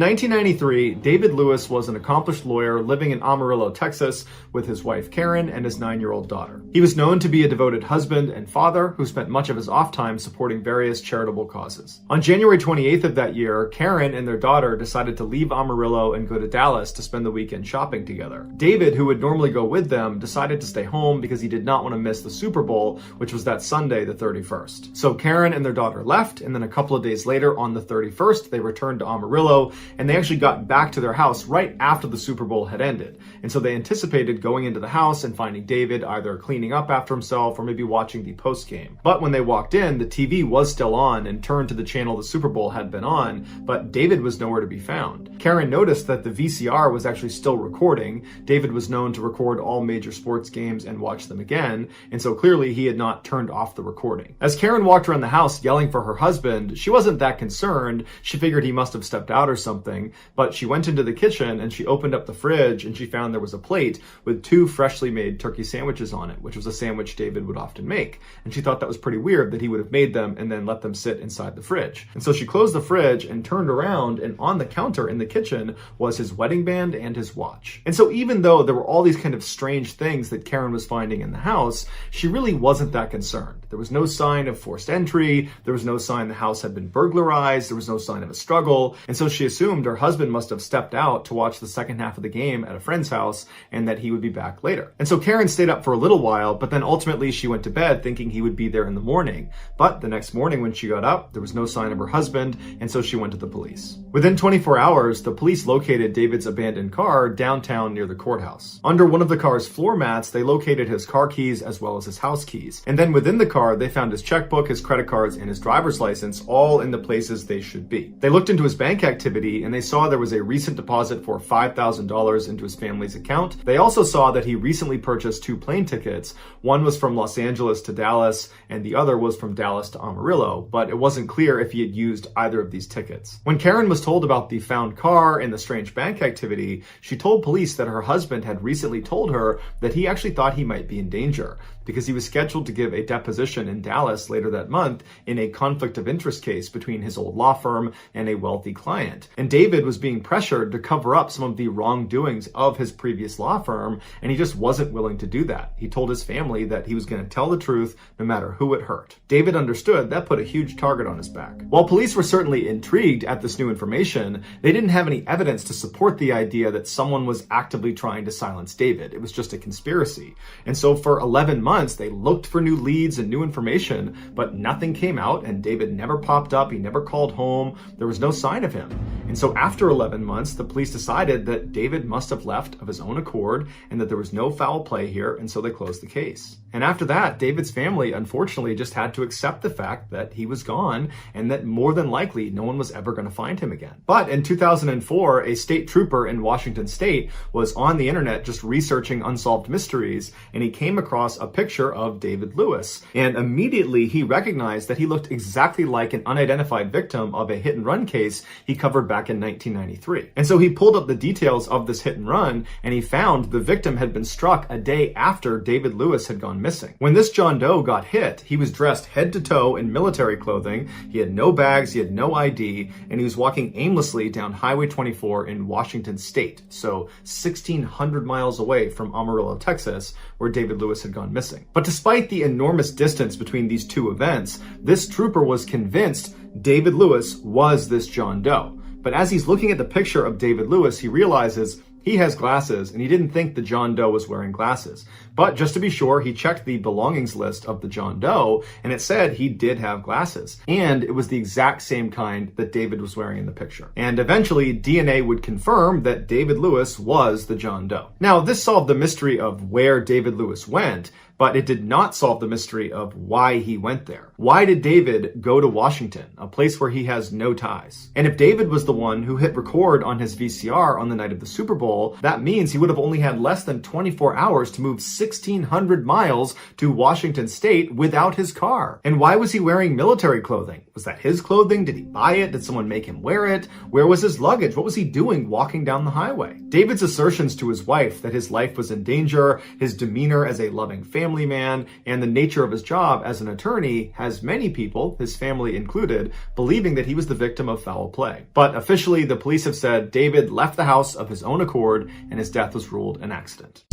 1993, David Lewis was an accomplished lawyer living in Amarillo, Texas, with his wife Karen and his 9-year-old daughter. He was known to be a devoted husband and father who spent much of his off time supporting various charitable causes. On January 28th of that year, Karen and their daughter decided to leave Amarillo and go to Dallas to spend the weekend shopping together. David, who would normally go with them, decided to stay home because he did not want to miss the Super Bowl, which was that Sunday, the 31st. So Karen and their daughter left, and then a couple of days later, on the 31st, they returned to Amarillo, and they actually got back to their house right after the Super Bowl had ended. And so they anticipated going into the house and finding David either cleaning up after himself or maybe watching the post game. But when they walked in, the TV was still on and turned to the channel the Super Bowl had been on, but David was nowhere to be found. Karen noticed that the VCR was actually still recording. David was known to record all major sports games and watch them again, and so clearly he had not turned off the recording. As Karen walked around the house yelling for her husband, she wasn't that concerned. She figured he must have stepped out or something, but she went into the kitchen and she opened up the fridge and she found there was a plate with 2 freshly made turkey sandwiches on it, which was a sandwich David would often make. And she thought that was pretty weird that he would have made them and then let them sit inside the fridge. And so she closed the fridge and turned around, and on the counter in the kitchen was his wedding band and his watch. And so even though there were all these kind of strange things that Karen was finding in the house, she really wasn't that concerned. There was no sign of forced entry. There was no sign the house had been burglarized. There was no sign of a struggle. And so she assumed her husband must have stepped out to watch the second half of the game at a friend's house and that he would be back later. And so Karen stayed up for a little while, but then ultimately she went to bed thinking he would be there in the morning. But the next morning when she got up, there was no sign of her husband, and so she went to the police. Within 24 hours, the police located David's abandoned car downtown near the courthouse. Under one of the car's floor mats, they located his car keys as well as his house keys. And then within the car, they found his checkbook, his credit cards, and his driver's license, all in the places they should be. They looked into his bank activity and they saw there was a recent deposit for $5,000 into his family's account. They also saw that he recently purchased 2 plane tickets. One was from Los Angeles to Dallas and the other was from Dallas to Amarillo, but it wasn't clear if he had used either of these tickets. When Karen was told about the found car and the strange bank activity, she told police that her husband had recently told her that he actually thought he might be in danger because he was scheduled to give a deposition in Dallas later that month in a conflict of interest case between his old law firm and a wealthy client. And David was being pressured to cover up some of the wrongdoings of his previous law firm, and he just wasn't willing to do that. He told his family that he was going to tell the truth no matter who it hurt. David understood that put a huge target on his back. While police were certainly intrigued at this new information, they didn't have any evidence to support the idea that someone was actively trying to silence David. It was just a conspiracy. And so for 11 months, they looked for new leads and new information, but nothing came out and David never popped up. He never called home. There was no sign of him. And so after 11 months, the police decided that David must have left of his own accord and that there was no foul play here, and so they closed the case. And after that, David's family unfortunately just had to accept the fact that he was gone and that more than likely no one was ever going to find him again. But in 2004, a state trooper in Washington state was on the internet just researching unsolved mysteries, and he came across a picture of David Lewis. And immediately he recognized that he looked exactly like an unidentified victim of a hit and run case he covered back in 1993. And so he pulled up the details of this hit and run, and he found the victim had been struck a day after David Lewis had gone missing. When this John Doe got hit, he was dressed head to toe in military clothing. He had no bags, he had no ID, and he was walking aimlessly down Highway 24 in Washington state, so 1,600 miles away from Amarillo, Texas, where David Lewis had gone missing. But despite the enormous distance between these two events, this trooper was convinced David Lewis was this John Doe. But as he's looking at the picture of David Lewis, he realizes he has glasses, and he didn't think the John Doe was wearing glasses. But just to be sure, he checked the belongings list of the John Doe, and it said he did have glasses. And it was the exact same kind that David was wearing in the picture. And eventually, DNA would confirm that David Lewis was the John Doe. Now, this solved the mystery of where David Lewis went, but it did not solve the mystery of why he went there. Why did David go to Washington, a place where he has no ties? And if David was the one who hit record on his VCR on the night of the Super Bowl, that means he would have only had less than 24 hours to move 1,600 miles to Washington state without his car. And why was he wearing military clothing? Was that his clothing? Did he buy it? Did someone make him wear it? Where was his luggage? What was he doing walking down the highway? David's assertions to his wife that his life was in danger, his demeanor as a loving family family man and the nature of his job as an attorney has many people, his family included, believing that he was the victim of foul play. But officially, the police have said David left the house of his own accord and his death was ruled an accident.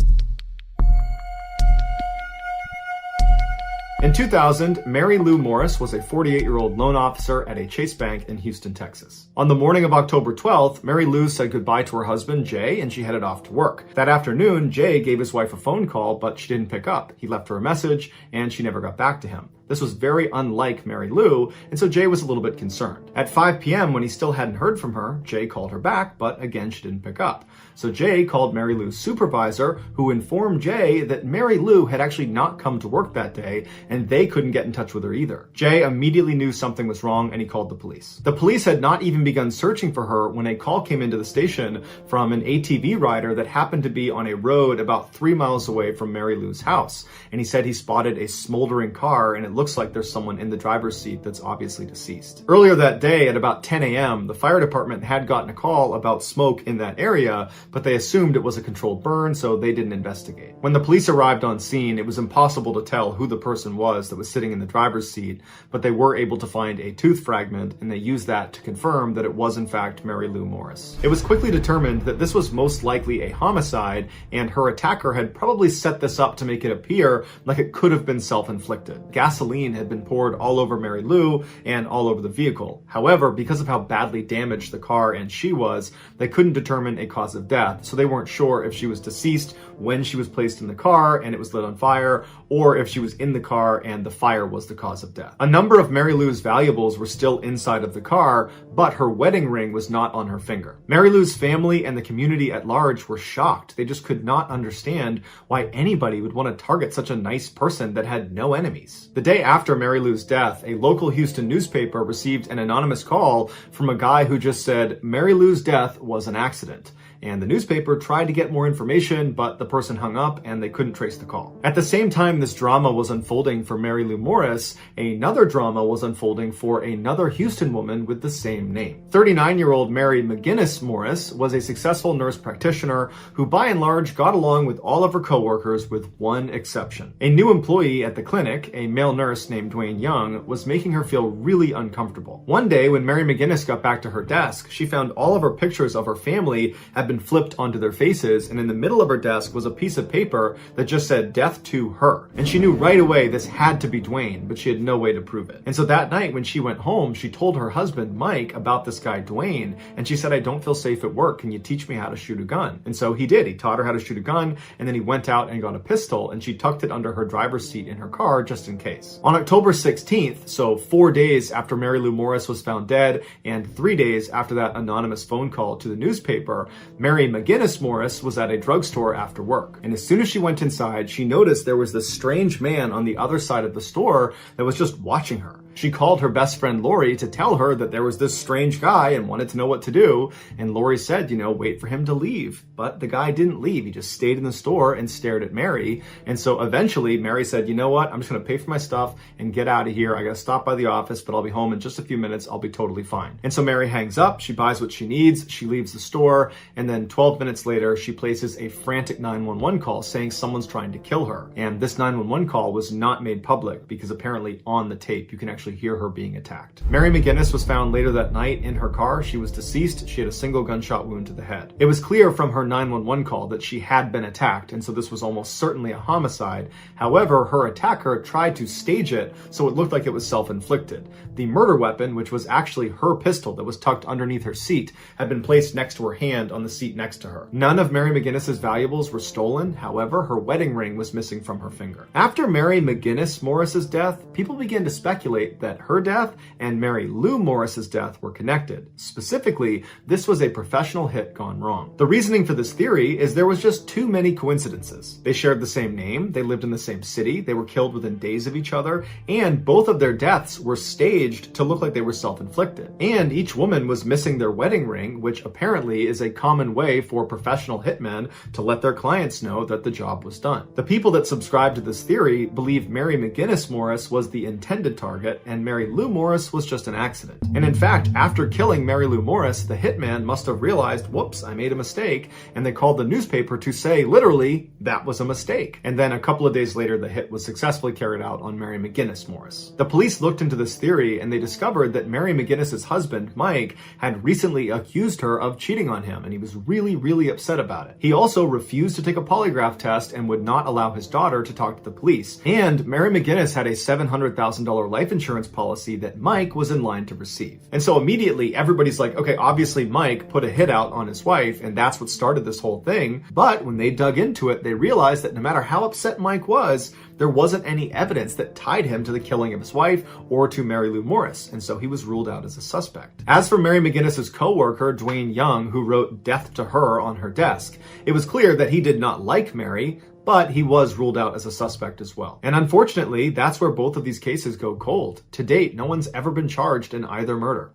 In 2000, Mary Lou Morris was a 48-year-old loan officer at a Chase Bank in Houston, Texas. On the morning of October 12th, Mary Lou said goodbye to her husband, Jay, and she headed off to work. That afternoon, Jay gave his wife a phone call, but she didn't pick up. He left her a message, and she never got back to him. This was very unlike Mary Lou, and so Jay was a little bit concerned. At 5 p.m., when he still hadn't heard from her, Jay called her back, but again, she didn't pick up. So Jay called Mary Lou's supervisor, who informed Jay that Mary Lou had actually not come to work that day, and they couldn't get in touch with her either. Jay immediately knew something was wrong, and he called the police. The police had not even begun searching for her when a call came into the station from an ATV rider that happened to be on a road about 3 miles away from Mary Lou's house. And he said he spotted a smoldering car, and it looks like there's someone in the driver's seat that's obviously deceased. Earlier that day at about 10 a.m., the fire department had gotten a call about smoke in that area, but they assumed it was a controlled burn, so they didn't investigate. When the police arrived on scene, it was impossible to tell who the person was that was sitting in the driver's seat, but they were able to find a tooth fragment, and they used that to confirm that it was in fact Mary Lou Morris. It was quickly determined that this was most likely a homicide, and her attacker had probably set this up to make it appear like it could have been self-inflicted. Gasoline had been poured all over Mary Lou and all over the vehicle. However, because of how badly damaged the car and she was, they couldn't determine a cause of death, so they weren't sure if she was deceased when she was placed in the car and it was lit on fire, or if she was in the car and the fire was the cause of death. A number of Mary Lou's valuables were still inside of the car, but her wedding ring was not on her finger. Mary Lou's family and the community at large were shocked. They just could not understand why anybody would want to target such a nice person that had no enemies. The day after Mary Lou's death, a local Houston newspaper received an anonymous call from a guy who just said Mary Lou's death was an accident. And the newspaper tried to get more information, but the person hung up and they couldn't trace the call. At the same time this drama was unfolding for Mary Lou Morris, another drama was unfolding for another Houston woman with the same name. 39-year-old Mary McGinnis Morris was a successful nurse practitioner who by and large got along with all of her coworkers with one exception. A new employee at the clinic, a male nurse named Dwayne Young, was making her feel really uncomfortable. One day when Mary McGinnis got back to her desk, she found all of her pictures of her family had been flipped onto their faces, and in the middle of her desk was a piece of paper that just said death to her. And she knew right away this had to be Dwayne, but she had no way to prove it. And so that night when she went home, she told her husband Mike about this guy Dwayne, and she said, I don't feel safe at work, can you teach me how to shoot a gun? And so he did. He taught her how to shoot a gun, and then he went out and got a pistol, and she tucked it under her driver's seat in her car just in case. On October 16th, so 4 days after Mary Lou Morris was found dead, and 3 days after that anonymous phone call to the newspaper, Mary McGinnis Morris was at a drugstore after work. And as soon as she went inside, she noticed there was this strange man on the other side of the store that was just watching her. She called her best friend Lori to tell her that there was this strange guy and wanted to know what to do. And Lori said, wait for him to leave. But the guy didn't leave. He just stayed in the store and stared at Mary. And so eventually Mary said, you know what? I'm just going to pay for my stuff and get out of here. I got to stop by the office, but I'll be home in just a few minutes. I'll be totally fine. And so Mary hangs up. She buys what she needs. She leaves the store. And then 12 minutes later, she places a frantic 911 call saying someone's trying to kill her. And this 911 call was not made public because apparently on the tape, you can actually hear her being attacked. Mary McGinnis was found later that night in her car. She was deceased. She had a single gunshot wound to the head. It was clear from her 911 call that she had been attacked, and so this was almost certainly a homicide. However, her attacker tried to stage it so it looked like it was self-inflicted. The murder weapon, which was actually her pistol that was tucked underneath her seat, had been placed next to her hand on the seat next to her. None of Mary McGinnis's valuables were stolen. However, her wedding ring was missing from her finger. After Mary McGinnis Morris's death, people began to speculate that her death and Mary Lou Morris's death were connected. Specifically, this was a professional hit gone wrong. The reasoning for this theory is there was just too many coincidences. They shared the same name, they lived in the same city, they were killed within days of each other, and both of their deaths were staged to look like they were self-inflicted. And each woman was missing their wedding ring, which apparently is a common way for professional hitmen to let their clients know that the job was done. The people that subscribe to this theory believe Mary McGinnis Morris was the intended target, it, and Mary Lou Morris was just an accident. And in fact, after killing Mary Lou Morris, the hitman must have realized, whoops, I made a mistake, and they called the newspaper to say, literally, that was a mistake. And then a couple of days later, the hit was successfully carried out on Mary McGinnis Morris. The police looked into this theory, and they discovered that Mary McGinnis's husband, Mike, had recently accused her of cheating on him, and he was really, really upset about it. He also refused to take a polygraph test and would not allow his daughter to talk to the police. And Mary McGinnis had a $700,000 life insurance policy that Mike was in line to receive. And so immediately everybody's like, okay, obviously Mike put a hit out on his wife, and that's what started this whole thing. But when they dug into it, they realized that no matter how upset Mike was, there wasn't any evidence that tied him to the killing of his wife or to Mary Lou Morris, and so he was ruled out as a suspect. As for Mary McGinnis's co-worker, Dwayne Young, who wrote "Death to Her" on her desk, it was clear that he did not like Mary, but he was ruled out as a suspect as well. And unfortunately, that's where both of these cases go cold. To date, no one's ever been charged in either murder.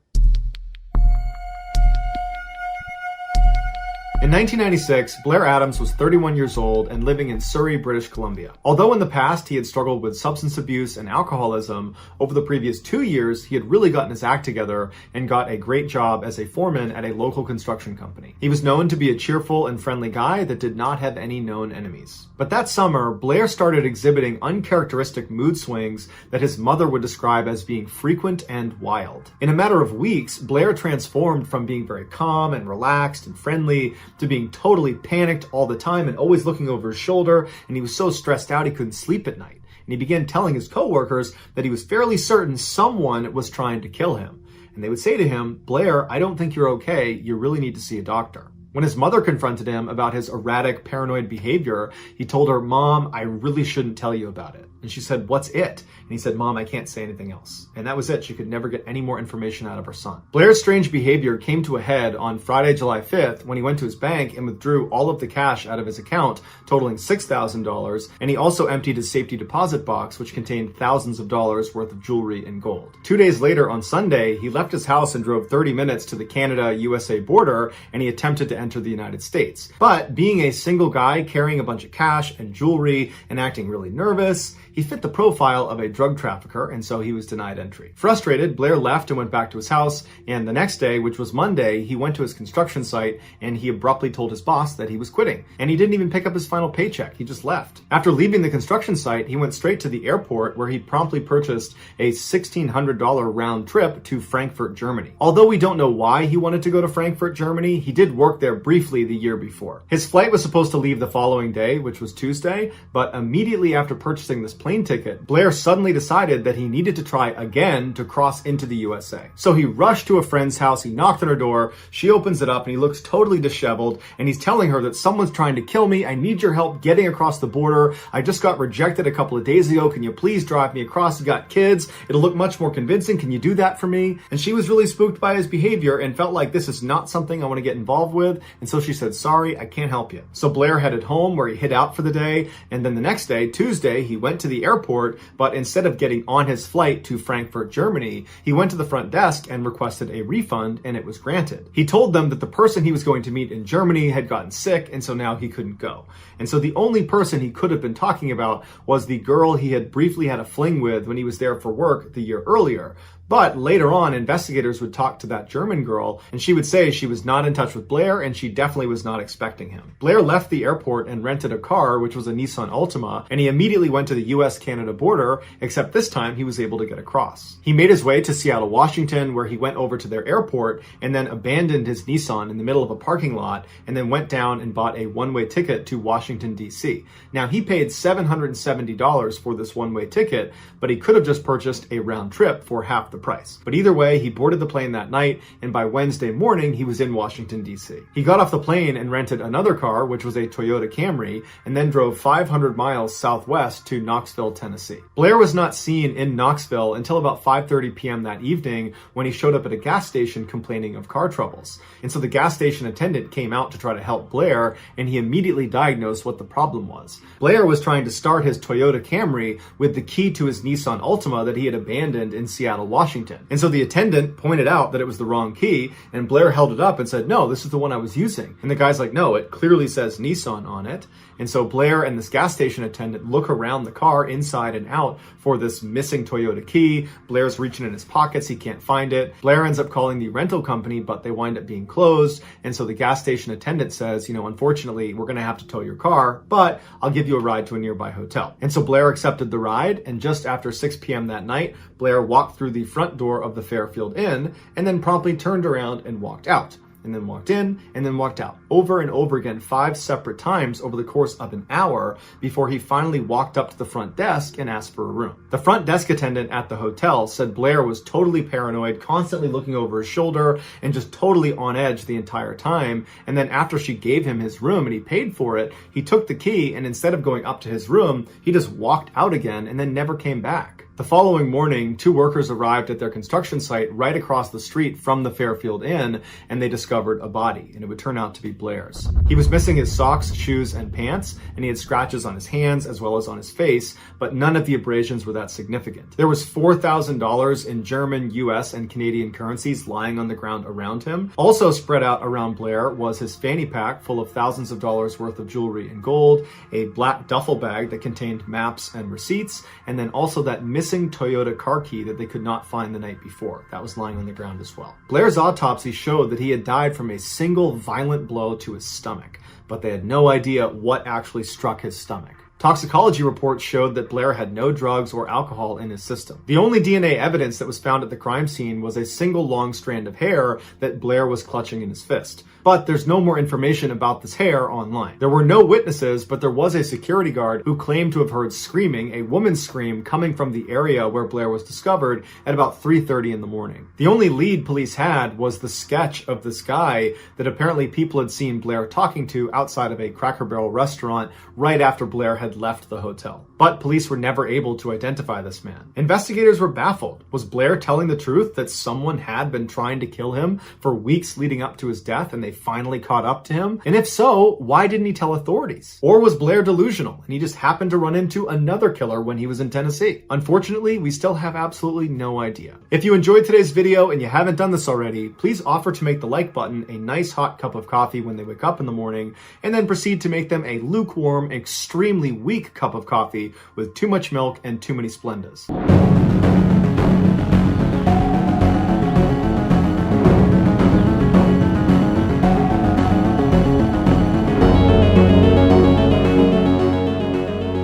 In 1996, Blair Adams was 31 years old and living in Surrey, British Columbia. Although in the past he had struggled with substance abuse and alcoholism, over the previous 2 years he had really gotten his act together and got a great job as a foreman at a local construction company. He was known to be a cheerful and friendly guy that did not have any known enemies. But that summer, Blair started exhibiting uncharacteristic mood swings that his mother would describe as being frequent and wild. In a matter of weeks, Blair transformed from being very calm and relaxed and friendly to being totally panicked all the time and always looking over his shoulder, and he was so stressed out he couldn't sleep at night. And he began telling his coworkers that he was fairly certain someone was trying to kill him. And they would say to him, "Blair, I don't think you're okay. You really need to see a doctor." When his mother confronted him about his erratic, paranoid behavior, he told her, "Mom, I really shouldn't tell you about it." And she said, "What's it?" And he said, "Mom, I can't say anything else." And that was it. She could never get any more information out of her son. Blair's strange behavior came to a head on Friday, July 5th, when he went to his bank and withdrew all of the cash out of his account, totaling $6,000. And he also emptied his safety deposit box, which contained thousands of dollars worth of jewelry and gold. 2 days later, on Sunday, he left his house and drove 30 minutes to the Canada-USA border, and he attempted to enter the United States. But being a single guy carrying a bunch of cash and jewelry and acting really nervous, he fit the profile of a drug trafficker, and so he was denied entry. Frustrated, Blair left and went back to his house, and the next day, which was Monday, he went to his construction site and he abruptly told his boss that he was quitting. And he didn't even pick up his final paycheck, he just left. After leaving the construction site, he went straight to the airport where he promptly purchased a $1,600 round trip to Frankfurt, Germany. Although we don't know why he wanted to go to Frankfurt, Germany, he did work there briefly the year before. His flight was supposed to leave the following day, which was Tuesday, but immediately after purchasing this plane ticket, Blair suddenly decided that he needed to try again to cross into the USA. So he rushed to a friend's house, he knocked on her door, she opens it up and he looks totally disheveled, and he's telling her that someone's trying to kill me, I need your help getting across the border, I just got rejected a couple of days ago, can you please drive me across, you got kids, it'll look much more convincing, can you do that for me? And she was really spooked by his behavior and felt like this is not something I want to get involved with, and so she said, "Sorry, I can't help you." So Blair headed home where he hid out for the day, and then the next day, Tuesday, he went to the airport, but instead of getting on his flight to Frankfurt, Germany, he went to the front desk and requested a refund, and it was granted. He told them that the person he was going to meet in Germany had gotten sick, and so now he couldn't go. And so the only person he could have been talking about was the girl he had briefly had a fling with when he was there for work the year earlier. But later on, investigators would talk to that German girl, and she would say she was not in touch with Blair, and she definitely was not expecting him. Blair left the airport and rented a car, which was a Nissan Altima, and he immediately went to the US-Canada border, except this time he was able to get across. He made his way to Seattle, Washington, where he went over to their airport, and then abandoned his Nissan in the middle of a parking lot, and then went down and bought a one-way ticket to Washington, D.C. Now, he paid $770 for this one-way ticket, but he could have just purchased a round trip for half the price. But either way, he boarded the plane that night, and by Wednesday morning, he was in Washington, D.C. He got off the plane and rented another car, which was a Toyota Camry, and then drove 500 miles southwest to Knoxville, Tennessee. Blair was not seen in Knoxville until about 5:30 p.m. that evening, when he showed up at a gas station complaining of car troubles. And so the gas station attendant came out to try to help Blair, and he immediately diagnosed what the problem was. Blair was trying to start his Toyota Camry with the key to his Nissan Altima that he had abandoned in Seattle, Washington, Washington. And so the attendant pointed out that it was the wrong key, and Blair held it up and said, no, this is the one I was using. And the guy's like, no, it clearly says Nissan on it. And so Blair and this gas station attendant look around the car inside and out for this missing Toyota key. Blair's reaching in his pockets. He can't find it. Blair ends up calling the rental company, but they wind up being closed. And so the gas station attendant says, unfortunately, we're going to have to tow your car, but I'll give you a ride to a nearby hotel. And so Blair accepted the ride. And just after 6 p.m. that night, Blair walked through the front door of the Fairfield Inn and then promptly turned around and walked out. And then walked in, and then walked out, over and over again, 5 separate times over the course of an hour before he finally walked up to the front desk and asked for a room. The front desk attendant at the hotel said Blair was totally paranoid, constantly looking over his shoulder, and just totally on edge the entire time. And then after she gave him his room and he paid for it, he took the key, and instead of going up to his room, he just walked out again and then never came back. The following morning, 2 workers arrived at their construction site right across the street from the Fairfield Inn, and they discovered a body, and it would turn out to be Blair's. He was missing his socks, shoes, and pants, and he had scratches on his hands as well as on his face, but none of the abrasions were that significant. There was $4,000 in German, US, and Canadian currencies lying on the ground around him. Also spread out around Blair was his fanny pack full of thousands of dollars worth of jewelry and gold, a black duffel bag that contained maps and receipts, and then also that missing Toyota car key that they could not find the night before. That was lying on the ground as well. Blair's autopsy showed that he had died from a single violent blow to his stomach, but they had no idea what actually struck his stomach. Toxicology reports showed that Blair had no drugs or alcohol in his system. The only DNA evidence that was found at the crime scene was a single long strand of hair that Blair was clutching in his fist. But there's no more information about this hair online. There were no witnesses, but there was a security guard who claimed to have heard screaming, a woman's scream, coming from the area where Blair was discovered at about 3:30 in the morning. The only lead police had was the sketch of this guy that apparently people had seen Blair talking to outside of a Cracker Barrel restaurant right after Blair had left the hotel. But police were never able to identify this man. Investigators were baffled. Was Blair telling the truth that someone had been trying to kill him for weeks leading up to his death and they finally caught up to him? And if so, why didn't he tell authorities? Or was Blair delusional and he just happened to run into another killer when he was in Tennessee? Unfortunately, we still have absolutely no idea. If you enjoyed today's video and you haven't done this already, please offer to make the like button a nice hot cup of coffee when they wake up in the morning, and then proceed to make them a lukewarm, extremely weak cup of coffee with too much milk and too many Splendas.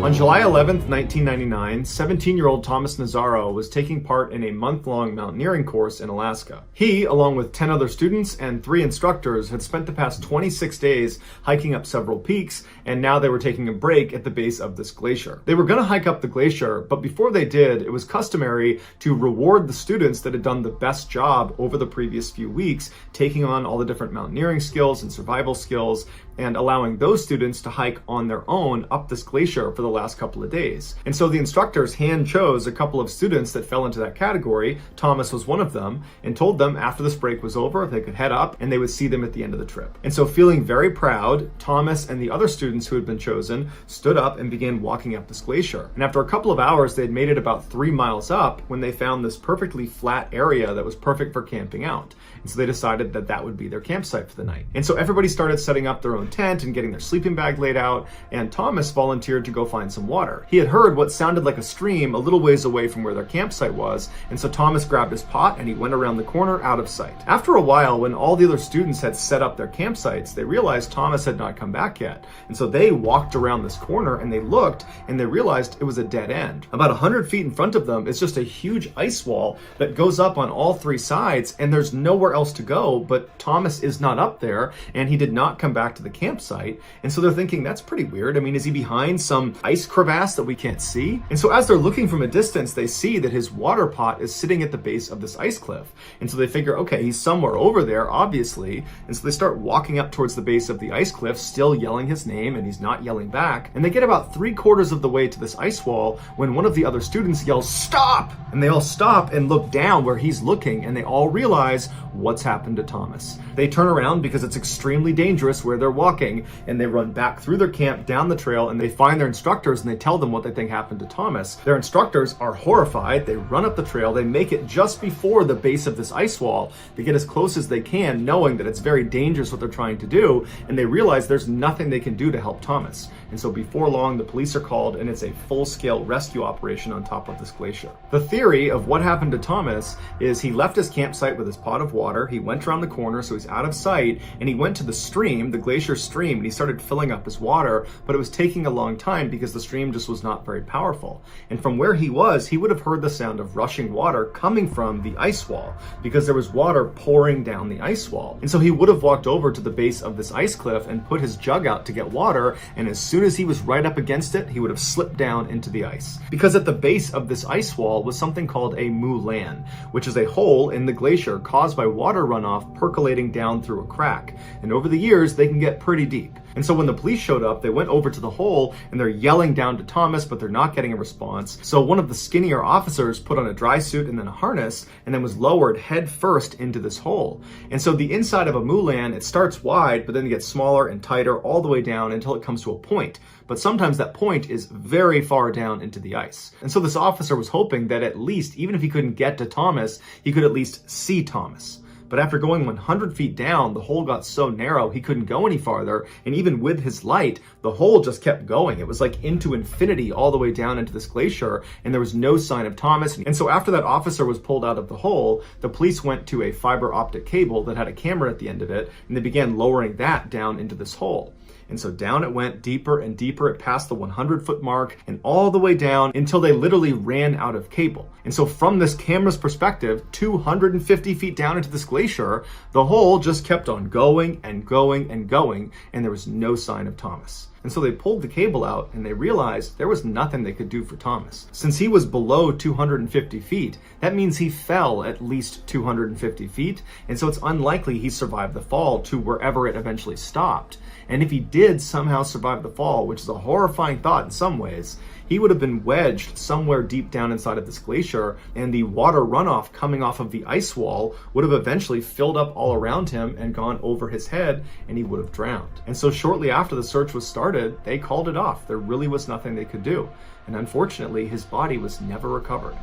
On July 11th, 1999, 17-year-old Thomas Nazzaro was taking part in a month-long mountaineering course in Alaska. He, along with 10 other students and 3 instructors, had spent the past 26 days hiking up several peaks, and now they were taking a break at the base of this glacier. They were going to hike up the glacier, but before they did, it was customary to reward the students that had done the best job over the previous few weeks, taking on all the different mountaineering skills and survival skills, and allowing those students to hike on their own up this glacier for the last couple of days. And so the instructors hand chose a couple of students that fell into that category. Thomas was one of them, and told them after this break was over, they could head up and they would see them at the end of the trip. And so feeling very proud, Thomas and the other students who had been chosen stood up and began walking up this glacier. And after a couple of hours, they had made it about 3 miles up when they found this perfectly flat area that was perfect for camping out. And so they decided that that would be their campsite for the night. And so everybody started setting up their own tent and getting their sleeping bag laid out, and Thomas volunteered to go find some water. He had heard what sounded like a stream a little ways away from where their campsite was, and so Thomas grabbed his pot and he went around the corner out of sight. After a while, when all the other students had set up their campsites, they realized Thomas had not come back yet. And so they walked around this corner and they looked and they realized it was a dead end. About 100 feet in front of them is just a huge ice wall that goes up on all 3 sides, and there's nowhere else to go, but Thomas is not up there and he did not come back to the campsite. And so they're thinking, that's pretty weird. I mean, is he behind some ice crevasse that we can't see? And so as they're looking from a distance, they see that his water pot is sitting at the base of this ice cliff. And so they figure, okay, he's somewhere over there, obviously. And so they start walking up towards the base of the ice cliff, still yelling his name, and he's not yelling back. And they get about 3/4 of the way to this ice wall when one of the other students yells, "Stop!" And they all stop and look down where he's looking, and they all realize what's happened to Thomas. They turn around because it's extremely dangerous where they're walking, and they run back through their camp, down the trail, and they find their instructors, and they tell them what they think happened to Thomas. Their instructors are horrified. They run up the trail. They make it just before the base of this ice wall. They get as close as they can, knowing that it's very dangerous what they're trying to do, and they realize there's nothing they can do to help Thomas. And so before long, the police are called, and it's a full-scale rescue operation on top of this glacier. The theory of what happened to Thomas is he left his campsite with his pot of water. He went around the corner, so he's out of sight, and he went to the stream, the glacier stream, and he started filling up his water, but it was taking a long time because the stream just was not very powerful. And from where he was, he would have heard the sound of rushing water coming from the ice wall because there was water pouring down the ice wall. And so he would have walked over to the base of this ice cliff and put his jug out to get water, and as soon as he was right up against it, he would have slipped down into the ice. Because at the base of this ice wall was something called a moulin, which is a hole in the glacier caused by water runoff percolating down through a crack. And over the years, they can get pretty deep. And so when the police showed up, they went over to the hole and they're yelling down to Thomas, but they're not getting a response. So one of the skinnier officers put on a dry suit and then a harness and then was lowered head first into this hole. And so the inside of a moulin, it starts wide, but then it gets smaller and tighter all the way down until it comes to a point. But sometimes that point is very far down into the ice. And so this officer was hoping that at least, even if he couldn't get to Thomas, he could at least see Thomas. But after going 100 feet down, the hole got so narrow he couldn't go any farther, and even with his light, the hole just kept going. It was like into infinity all the way down into this glacier, and there was no sign of Thomas. And so after that officer was pulled out of the hole, the police went to a fiber optic cable that had a camera at the end of it, and they began lowering that down into this hole. And so down it went, deeper and deeper. It passed the 100-foot mark and all the way down until they literally ran out of cable. And so from this camera's perspective, 250 feet down into this glacier, the hole just kept on going and going and going, and there was no sign of Thomas. And so they pulled the cable out and they realized there was nothing they could do for Thomas. Since he was below 250 feet, that means he fell at least 250 feet. And so it's unlikely he survived the fall to wherever it eventually stopped. And if he did somehow survive the fall, which is a horrifying thought in some ways, he would have been wedged somewhere deep down inside of this glacier, and the water runoff coming off of the ice wall would have eventually filled up all around him and gone over his head, and he would have drowned. And so shortly after the search was started, they called it off. There really was nothing they could do. And unfortunately, his body was never recovered.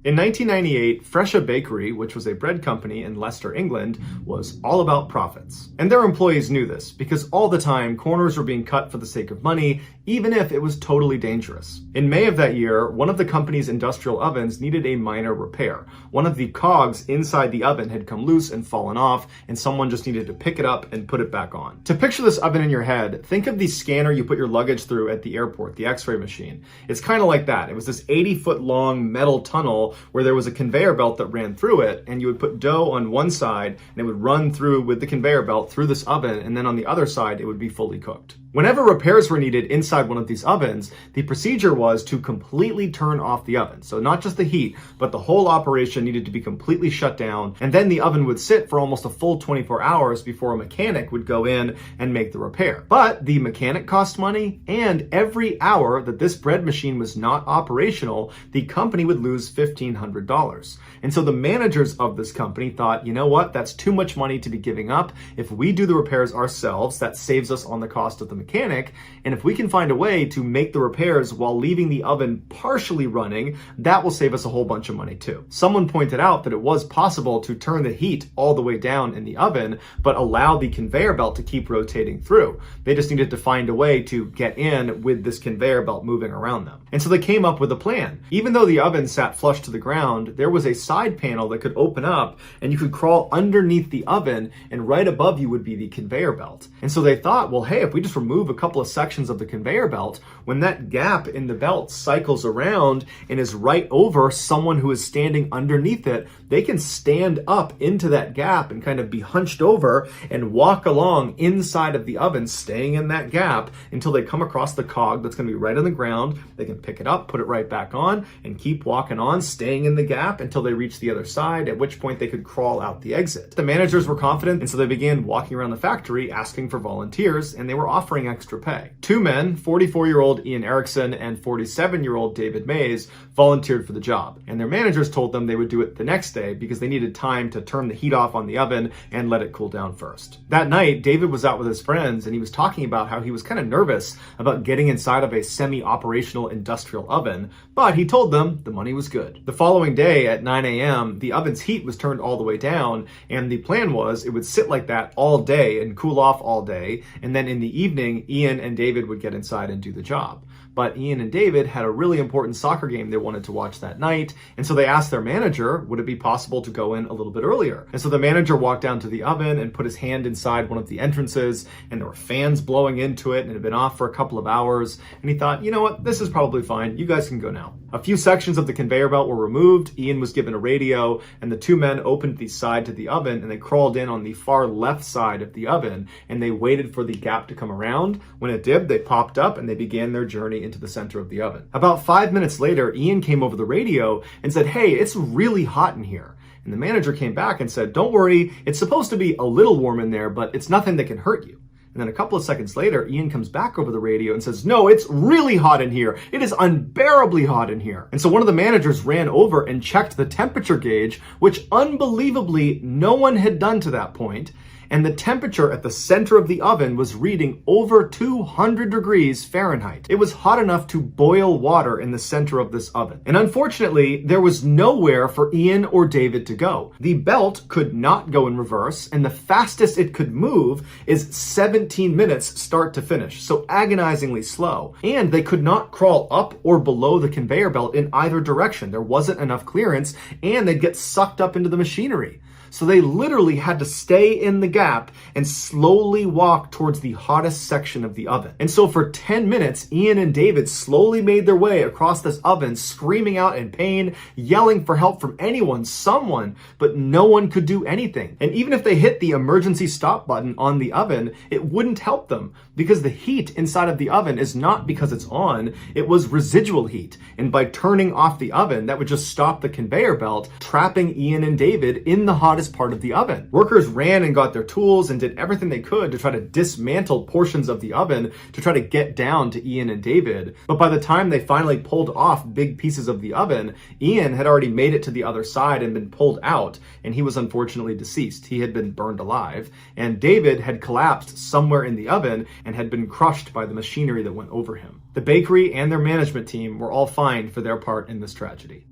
In 1998, Fresha Bakery, which was a bread company in Leicester, England, was all about profits. And their employees knew this because all the time corners were being cut for the sake of money, even if it was totally dangerous. In May of that year, one of the company's industrial ovens needed a minor repair. One of the cogs inside the oven had come loose and fallen off, and someone just needed to pick it up and put it back on. To picture this oven in your head, think of the scanner you put your luggage through at the airport, the X-ray machine. It's kind of like that. It was this 80-foot long metal tunnel where there was a conveyor belt that ran through it, and you would put dough on one side and it would run through with the conveyor belt through this oven, and then on the other side it would be fully cooked. Whenever repairs were needed inside one of these ovens, the procedure was to completely turn off the oven. So not just the heat, but the whole operation needed to be completely shut down, and then the oven would sit for almost a full 24 hours before a mechanic would go in and make the repair. But the mechanic cost money, and every hour that this bread machine was not operational, the company would lose $1,500. And so the managers of this company thought, you know what, that's too much money to be giving up. If we do the repairs ourselves, that saves us on the cost of the mechanic, and if we can find a way to make the repairs while leaving the oven partially running, that will save us a whole bunch of money too. Someone pointed out that it was possible to turn the heat all the way down in the oven, but allow the conveyor belt to keep rotating through. They just needed to find a way to get in with this conveyor belt moving around them. And so they came up with a plan. Even though the oven sat flush to the ground, there was a side panel that could open up and you could crawl underneath the oven, and right above you would be the conveyor belt. And so they thought, well, hey, if we just remove a couple of sections of the conveyor belt, when that gap in the belt cycles around and is right over someone who is standing underneath it, they can stand up into that gap and kind of be hunched over and walk along inside of the oven, staying in that gap until they come across the cog that's going to be right on the ground. They can pick it up, put it right back on, and keep walking on, staying in the gap until they reach the other side, at which point they could crawl out the exit. The managers were confident, and so they began walking around the factory asking for volunteers, and they were offering offering extra pay. Two men, 44-year-old Ian Erickson and 47-year-old David Mays, volunteered for the job, and their managers told them they would do it the next day because they needed time to turn the heat off on the oven and let it cool down first. That night, David was out with his friends and he was talking about how he was kind of nervous about getting inside of a semi-operational industrial oven, but he told them the money was good. The following day at 9 a.m., the oven's heat was turned all the way down, and the plan was it would sit like that all day and cool off all day, and then in the evening, Ian and David would get inside and do the job. But Ian and David had a really important soccer game they wanted to watch that night, and so they asked their manager, would it be possible to go in a little bit earlier? And so the manager walked down to the oven and put his hand inside one of the entrances, and there were fans blowing into it, and it had been off for a couple of hours, and he thought, you know what, this is probably fine, you guys can go now. A few sections of the conveyor belt were removed, Ian was given a radio, and the two men opened the side to the oven, and they crawled in on the far left side of the oven, and they waited for the gap to come around. When it did, they popped up, and they began their journey into the center of the oven. About 5 minutes later, Ian came over the radio and said, hey, it's really hot in here. And the manager came back and said, don't worry, it's supposed to be a little warm in there, but it's nothing that can hurt you. And then a couple of seconds later, Ian comes back over the radio and says, no, it's really hot in here. It is unbearably hot in here. And so one of the managers ran over and checked the temperature gauge, which unbelievably no one had done to that point. And the temperature at the center of the oven was reading over 200 degrees Fahrenheit. It was hot enough to boil water in the center of this oven. And unfortunately, there was nowhere for Ian or David to go. The belt could not go in reverse, and the fastest it could move is 17 minutes start to finish, so agonizingly slow. And they could not crawl up or below the conveyor belt in either direction. There wasn't enough clearance, and they'd get sucked up into the machinery. So they literally had to stay in the gap and slowly walk towards the hottest section of the oven. And so for 10 minutes, Ian and David slowly made their way across this oven, screaming out in pain, yelling for help from anyone, someone, but no one could do anything. And even if they hit the emergency stop button on the oven, it wouldn't help them because the heat inside of the oven is not because it's on, it was residual heat. And by turning off the oven, that would just stop the conveyor belt, trapping Ian and David in the hottest part of the oven. Workers ran and got their tools and did everything they could to try to dismantle portions of the oven to try to get down to Ian and David. But by the time they finally pulled off big pieces of the oven, Ian had already made it to the other side and been pulled out, and he was unfortunately deceased. He had been burned alive, and David had collapsed somewhere in the oven and had been crushed by the machinery that went over him. The bakery and their management team were all fined for their part in this tragedy.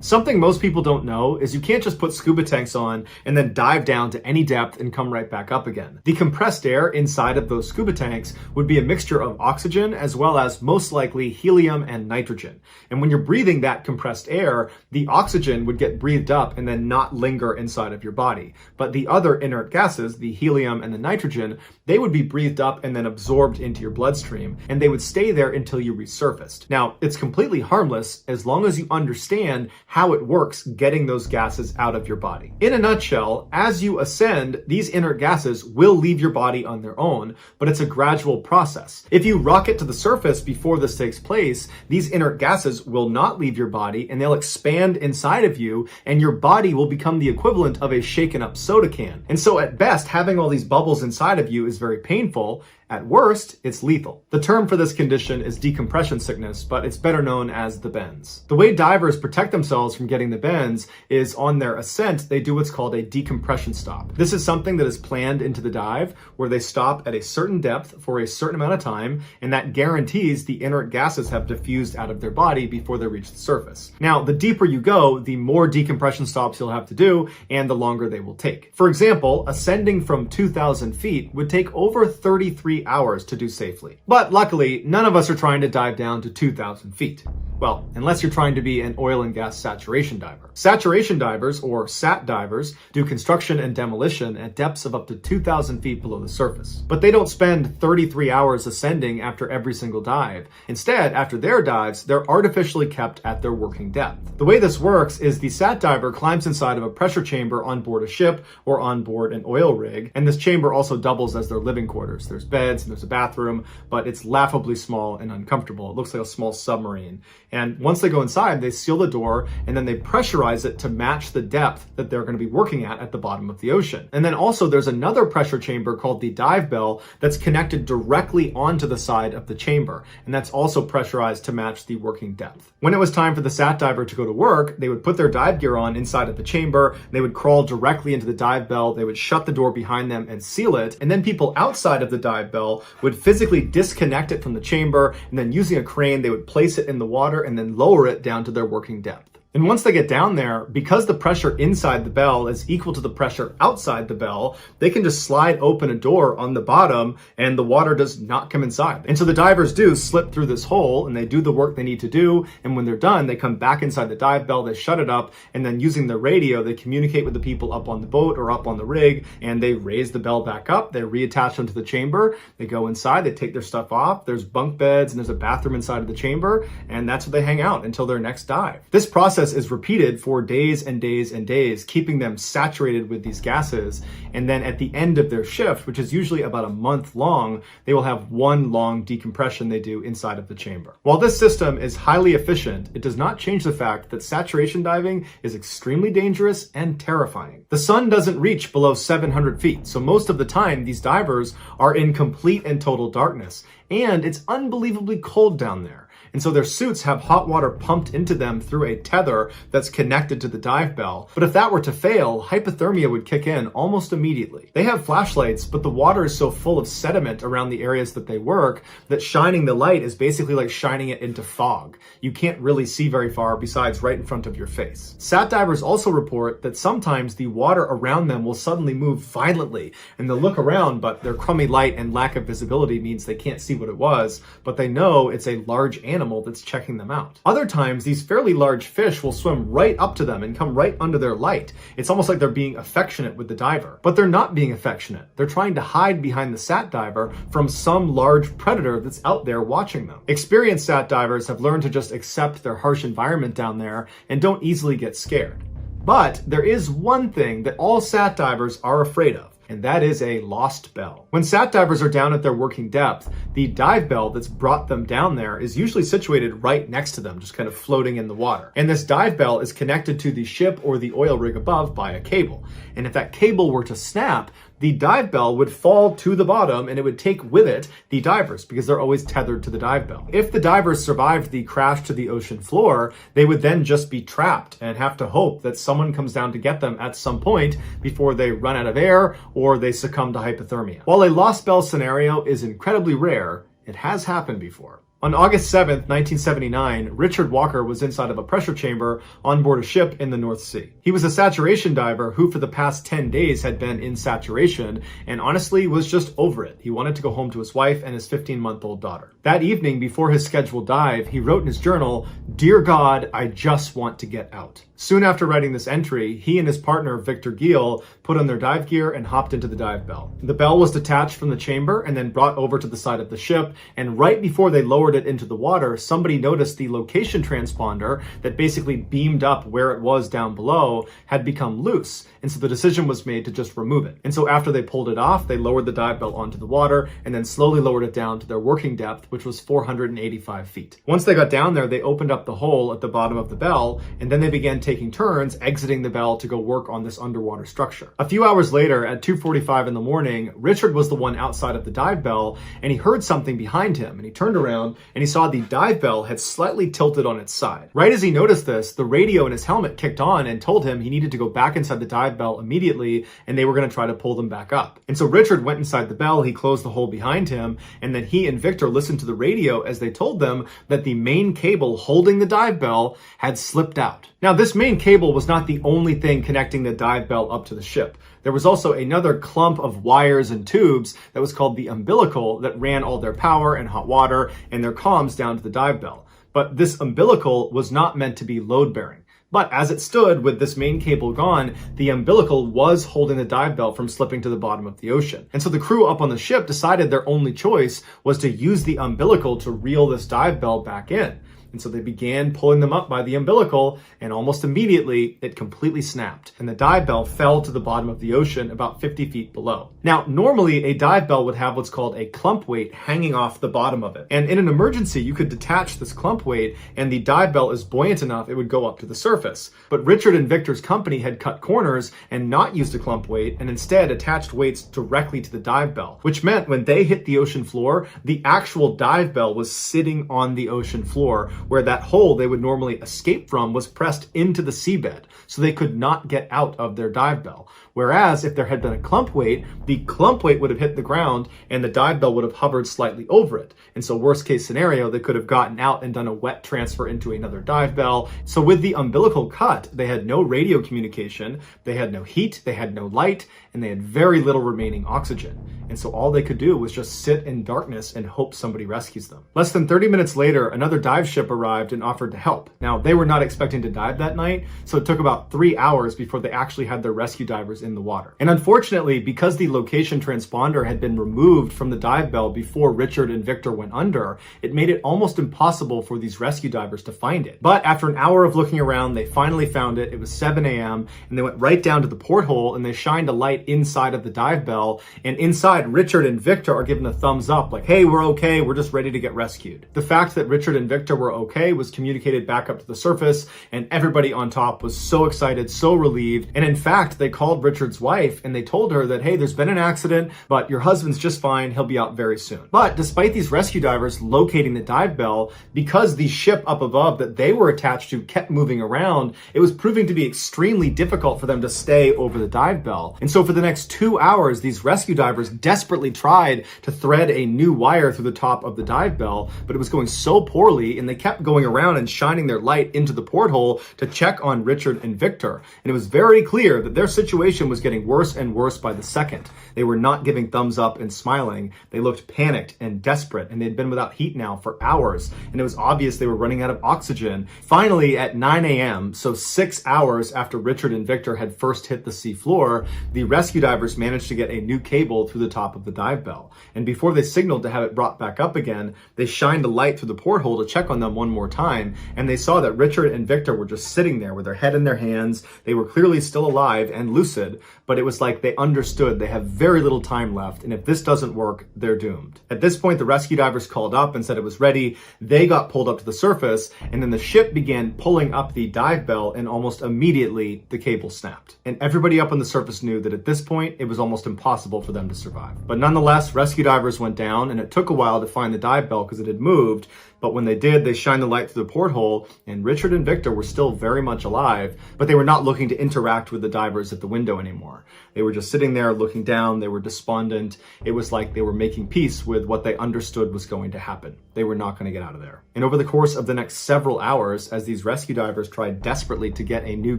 Something most people don't know is you can't just put scuba tanks on and then dive down to any depth and come right back up again. The compressed air inside of those scuba tanks would be a mixture of oxygen as well as most likely helium and nitrogen. And when you're breathing that compressed air, the oxygen would get breathed up and then not linger inside of your body. But the other inert gases, the helium and the nitrogen, they would be breathed up and then absorbed into your bloodstream, and they would stay there until you resurfaced. Now, it's completely harmless as long as you understand how it works getting those gases out of your body. In a nutshell, as you ascend, these inert gases will leave your body on their own, but it's a gradual process. If you rocket to the surface before this takes place, these inert gases will not leave your body and they'll expand inside of you, and your body will become the equivalent of a shaken up soda can. And so at best, having all these bubbles inside of you is very painful. At worst, it's lethal. The term for this condition is decompression sickness, but it's better known as the bends. The way divers protect themselves from getting the bends is on their ascent, they do what's called a decompression stop. This is something that is planned into the dive where they stop at a certain depth for a certain amount of time, and that guarantees the inert gases have diffused out of their body before they reach the surface. Now, the deeper you go, the more decompression stops you'll have to do, and the longer they will take. For example, ascending from 2,000 feet would take over 33 hours to do safely. But luckily, none of us are trying to dive down to 2,000 feet. Well, unless you're trying to be an oil and gas saturation diver. Saturation divers, or SAT divers, do construction and demolition at depths of up to 2,000 feet below the surface. But they don't spend 33 hours ascending after every single dive. Instead, after their dives, they're artificially kept at their working depth. The way this works is the SAT diver climbs inside of a pressure chamber on board a ship or on board an oil rig, and this chamber also doubles as their living quarters. There's beds and there's a bathroom, but it's laughably small and uncomfortable. It looks like a small submarine. And once they go inside, they seal the door and then they pressurize it to match the depth that they're going to be working at the bottom of the ocean. And then also there's another pressure chamber called the dive bell that's connected directly onto the side of the chamber. And that's also pressurized to match the working depth. When it was time for the sat diver to go to work, they would put their dive gear on inside of the chamber. They would crawl directly into the dive bell. They would shut the door behind them and seal it. And then people outside of the dive bell would physically disconnect it from the chamber. And then using a crane, they would place it in the water and then lower it down to their working depth. And once they get down there, because the pressure inside the bell is equal to the pressure outside the bell, they can just slide open a door on the bottom and the water does not come inside. And so the divers do slip through this hole and they do the work they need to do. And when they're done, they come back inside the dive bell, they shut it up, and then using the radio, they communicate with the people up on the boat or up on the rig, and they raise the bell back up, they reattach them to the chamber, they go inside, they take their stuff off, there's bunk beds and there's a bathroom inside of the chamber, and that's where they hang out until their next dive. This process is repeated for days and days and days, keeping them saturated with these gases. And then at the end of their shift, which is usually about a month long, they will have one long decompression they do inside of the chamber. While this system is highly efficient, it does not change the fact that saturation diving is extremely dangerous and terrifying. The sun doesn't reach below 700 feet, so most of the time these divers are in complete and total darkness. And it's unbelievably cold down there. And so their suits have hot water pumped into them through a tether that's connected to the dive bell. But if that were to fail, hypothermia would kick in almost immediately. They have flashlights, but the water is so full of sediment around the areas that they work that shining the light is basically like shining it into fog. You can't really see very far besides right in front of your face. Sat divers also report that sometimes the water around them will suddenly move violently and they'll look around, but their crummy light and lack of visibility means they can't see what it was, but they know it's a large animal that's checking them out. Other times, these fairly large fish will swim right up to them and come right under their light. It's almost like they're being affectionate with the diver, but they're not being affectionate. They're trying to hide behind the sat diver from some large predator that's out there watching them. Experienced sat divers have learned to just accept their harsh environment down there and don't easily get scared. But there is one thing that all sat divers are afraid of, and that is a lost bell. When sat divers are down at their working depth, the dive bell that's brought them down there is usually situated right next to them, just kind of floating in the water. And this dive bell is connected to the ship or the oil rig above by a cable. And if that cable were to snap, the dive bell would fall to the bottom and it would take with it the divers because they're always tethered to the dive bell. If the divers survived the crash to the ocean floor, they would then just be trapped and have to hope that someone comes down to get them at some point before they run out of air or they succumb to hypothermia. While a lost bell scenario is incredibly rare, it has happened before. On August 7th, 1979, Richard Walker was inside of a pressure chamber on board a ship in the North Sea. He was a saturation diver who for the past 10 days had been in saturation and honestly was just over it. He wanted to go home to his wife and his 15-month-old daughter. That evening, before his scheduled dive, he wrote in his journal, "Dear God, I just want to get out." Soon after writing this entry, he and his partner, Victor Giel, put on their dive gear and hopped into the dive bell. The bell was detached from the chamber and then brought over to the side of the ship, and right before they lowered it into the water, somebody noticed the location transponder that basically beamed up where it was down below had become loose, and so the decision was made to just remove it. And so after they pulled it off, they lowered the dive bell onto the water and then slowly lowered it down to their working depth, which was 485 feet. Once they got down there, they opened up the hole at the bottom of the bell, and then they began taking turns exiting the bell to go work on this underwater structure. A few hours later, at 2:45 in the morning, Richard was the one outside of the dive bell, and he heard something behind him, and he turned around and he saw the dive bell had slightly tilted on its side. Right as he noticed this, the radio in his helmet kicked on and told him he needed to go back inside the dive bell immediately, and they were going to try to pull them back up. And so Richard went inside the bell, he closed the hole behind him, and then he and Victor listened to the radio as they told them that the main cable holding the dive bell had slipped out. Now, this main cable was not the only thing connecting the dive bell up to the ship. There was also another clump of wires and tubes that was called the umbilical that ran all their power and hot water and their comms down to the dive bell. But this umbilical was not meant to be load-bearing. But as it stood with this main cable gone, the umbilical was holding the dive bell from slipping to the bottom of the ocean. And so the crew up on the ship decided their only choice was to use the umbilical to reel this dive bell back in. And so they began pulling them up by the umbilical, and almost immediately it completely snapped, and the dive bell fell to the bottom of the ocean about 50 feet below. Now, normally a dive bell would have what's called a clump weight hanging off the bottom of it. And in an emergency, you could detach this clump weight, and the dive bell is buoyant enough it would go up to the surface. But Richard and Victor's company had cut corners and not used a clump weight, and instead attached weights directly to the dive bell, which meant when they hit the ocean floor, the actual dive bell was sitting on the ocean floor, where that hole they would normally escape from was pressed into the seabed, so they could not get out of their dive bell. Whereas if there had been a clump weight, the clump weight would have hit the ground and the dive bell would have hovered slightly over it. And so worst case scenario, they could have gotten out and done a wet transfer into another dive bell. So with the umbilical cut, they had no radio communication, they had no heat, they had no light, and they had very little remaining oxygen. And so all they could do was just sit in darkness and hope somebody rescues them. Less than 30 minutes later, another dive ship arrived and offered to help. Now, they were not expecting to dive that night, so it took about 3 hours before they actually had their rescue divers in the water. And unfortunately, because the location transponder had been removed from the dive bell before Richard and Victor went under, it made it almost impossible for these rescue divers to find it. But after an hour of looking around, they finally found it. It was 7 a.m. and they went right down to the porthole and they shined a light inside of the dive bell, and inside Richard and Victor are given a thumbs up like, hey, we're okay, we're just ready to get rescued. The fact that Richard and Victor were okay was communicated back up to the surface, and everybody on top was so excited, so relieved. And in fact, they called Richard's wife and they told her that, hey, there's been an accident, but your husband's just fine, he'll be out very soon. But despite these rescue divers locating the dive bell, because the ship up above that they were attached to kept moving around, it was proving to be extremely difficult for them to stay over the dive bell. And so for the next 2 hours, these rescue divers desperately tried to thread a new wire through the top of the dive bell, but it was going so poorly, and they kept going around and shining their light into the porthole to check on Richard and Victor. And it was very clear that their situation was getting worse and worse by the second. They were not giving thumbs up and smiling. They looked panicked and desperate, and they'd been without heat now for hours, and it was obvious they were running out of oxygen. Finally, at 9 a.m., so 6 hours after Richard and Victor had first hit the sea floor, the rescue divers managed to get a new cable through the top of the dive bell. And before they signaled to have it brought back up again, they shined a light through the porthole to check on them one more time, and they saw that Richard and Victor were just sitting there with their head in their hands. They were clearly still alive and lucid, but it was like they understood they have very little time left, and if this doesn't work, they're doomed. At this point, the rescue divers called up and said it was ready. They got pulled up to the surface, and then the ship began pulling up the dive bell, and almost immediately the cable snapped. And everybody up on the surface knew that at this point, it was almost impossible for them to survive. But nonetheless, rescue divers went down, and it took a while to find the dive bell because it had moved. But when they did, they shined the light through the porthole, and Richard and Victor were still very much alive, but they were not looking to interact with the divers at the window anymore. They were just sitting there looking down. They were despondent. It was like they were making peace with what they understood was going to happen. They were not going to get out of there. And over the course of the next several hours, as these rescue divers tried desperately to get a new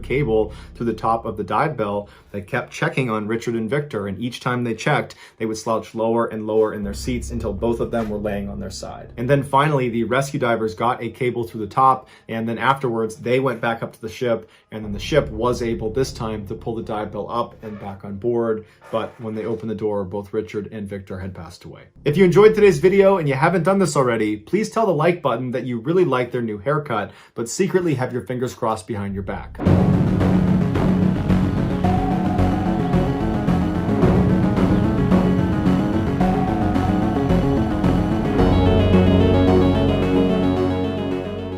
cable through the top of the dive bell, they kept checking on Richard and Victor, and each time they checked, they would slouch lower and lower in their seats until both of them were laying on their side. And then finally, the rescue divers got a cable through the top, and then afterwards, they went back up to the ship, and then the ship was able this time to pull the dive bell up and back on board. But when they opened the door, both Richard and Victor had passed away. If you enjoyed today's video and you haven't done this already, please tell the like button that you really like their new haircut, but secretly have your fingers crossed behind your back.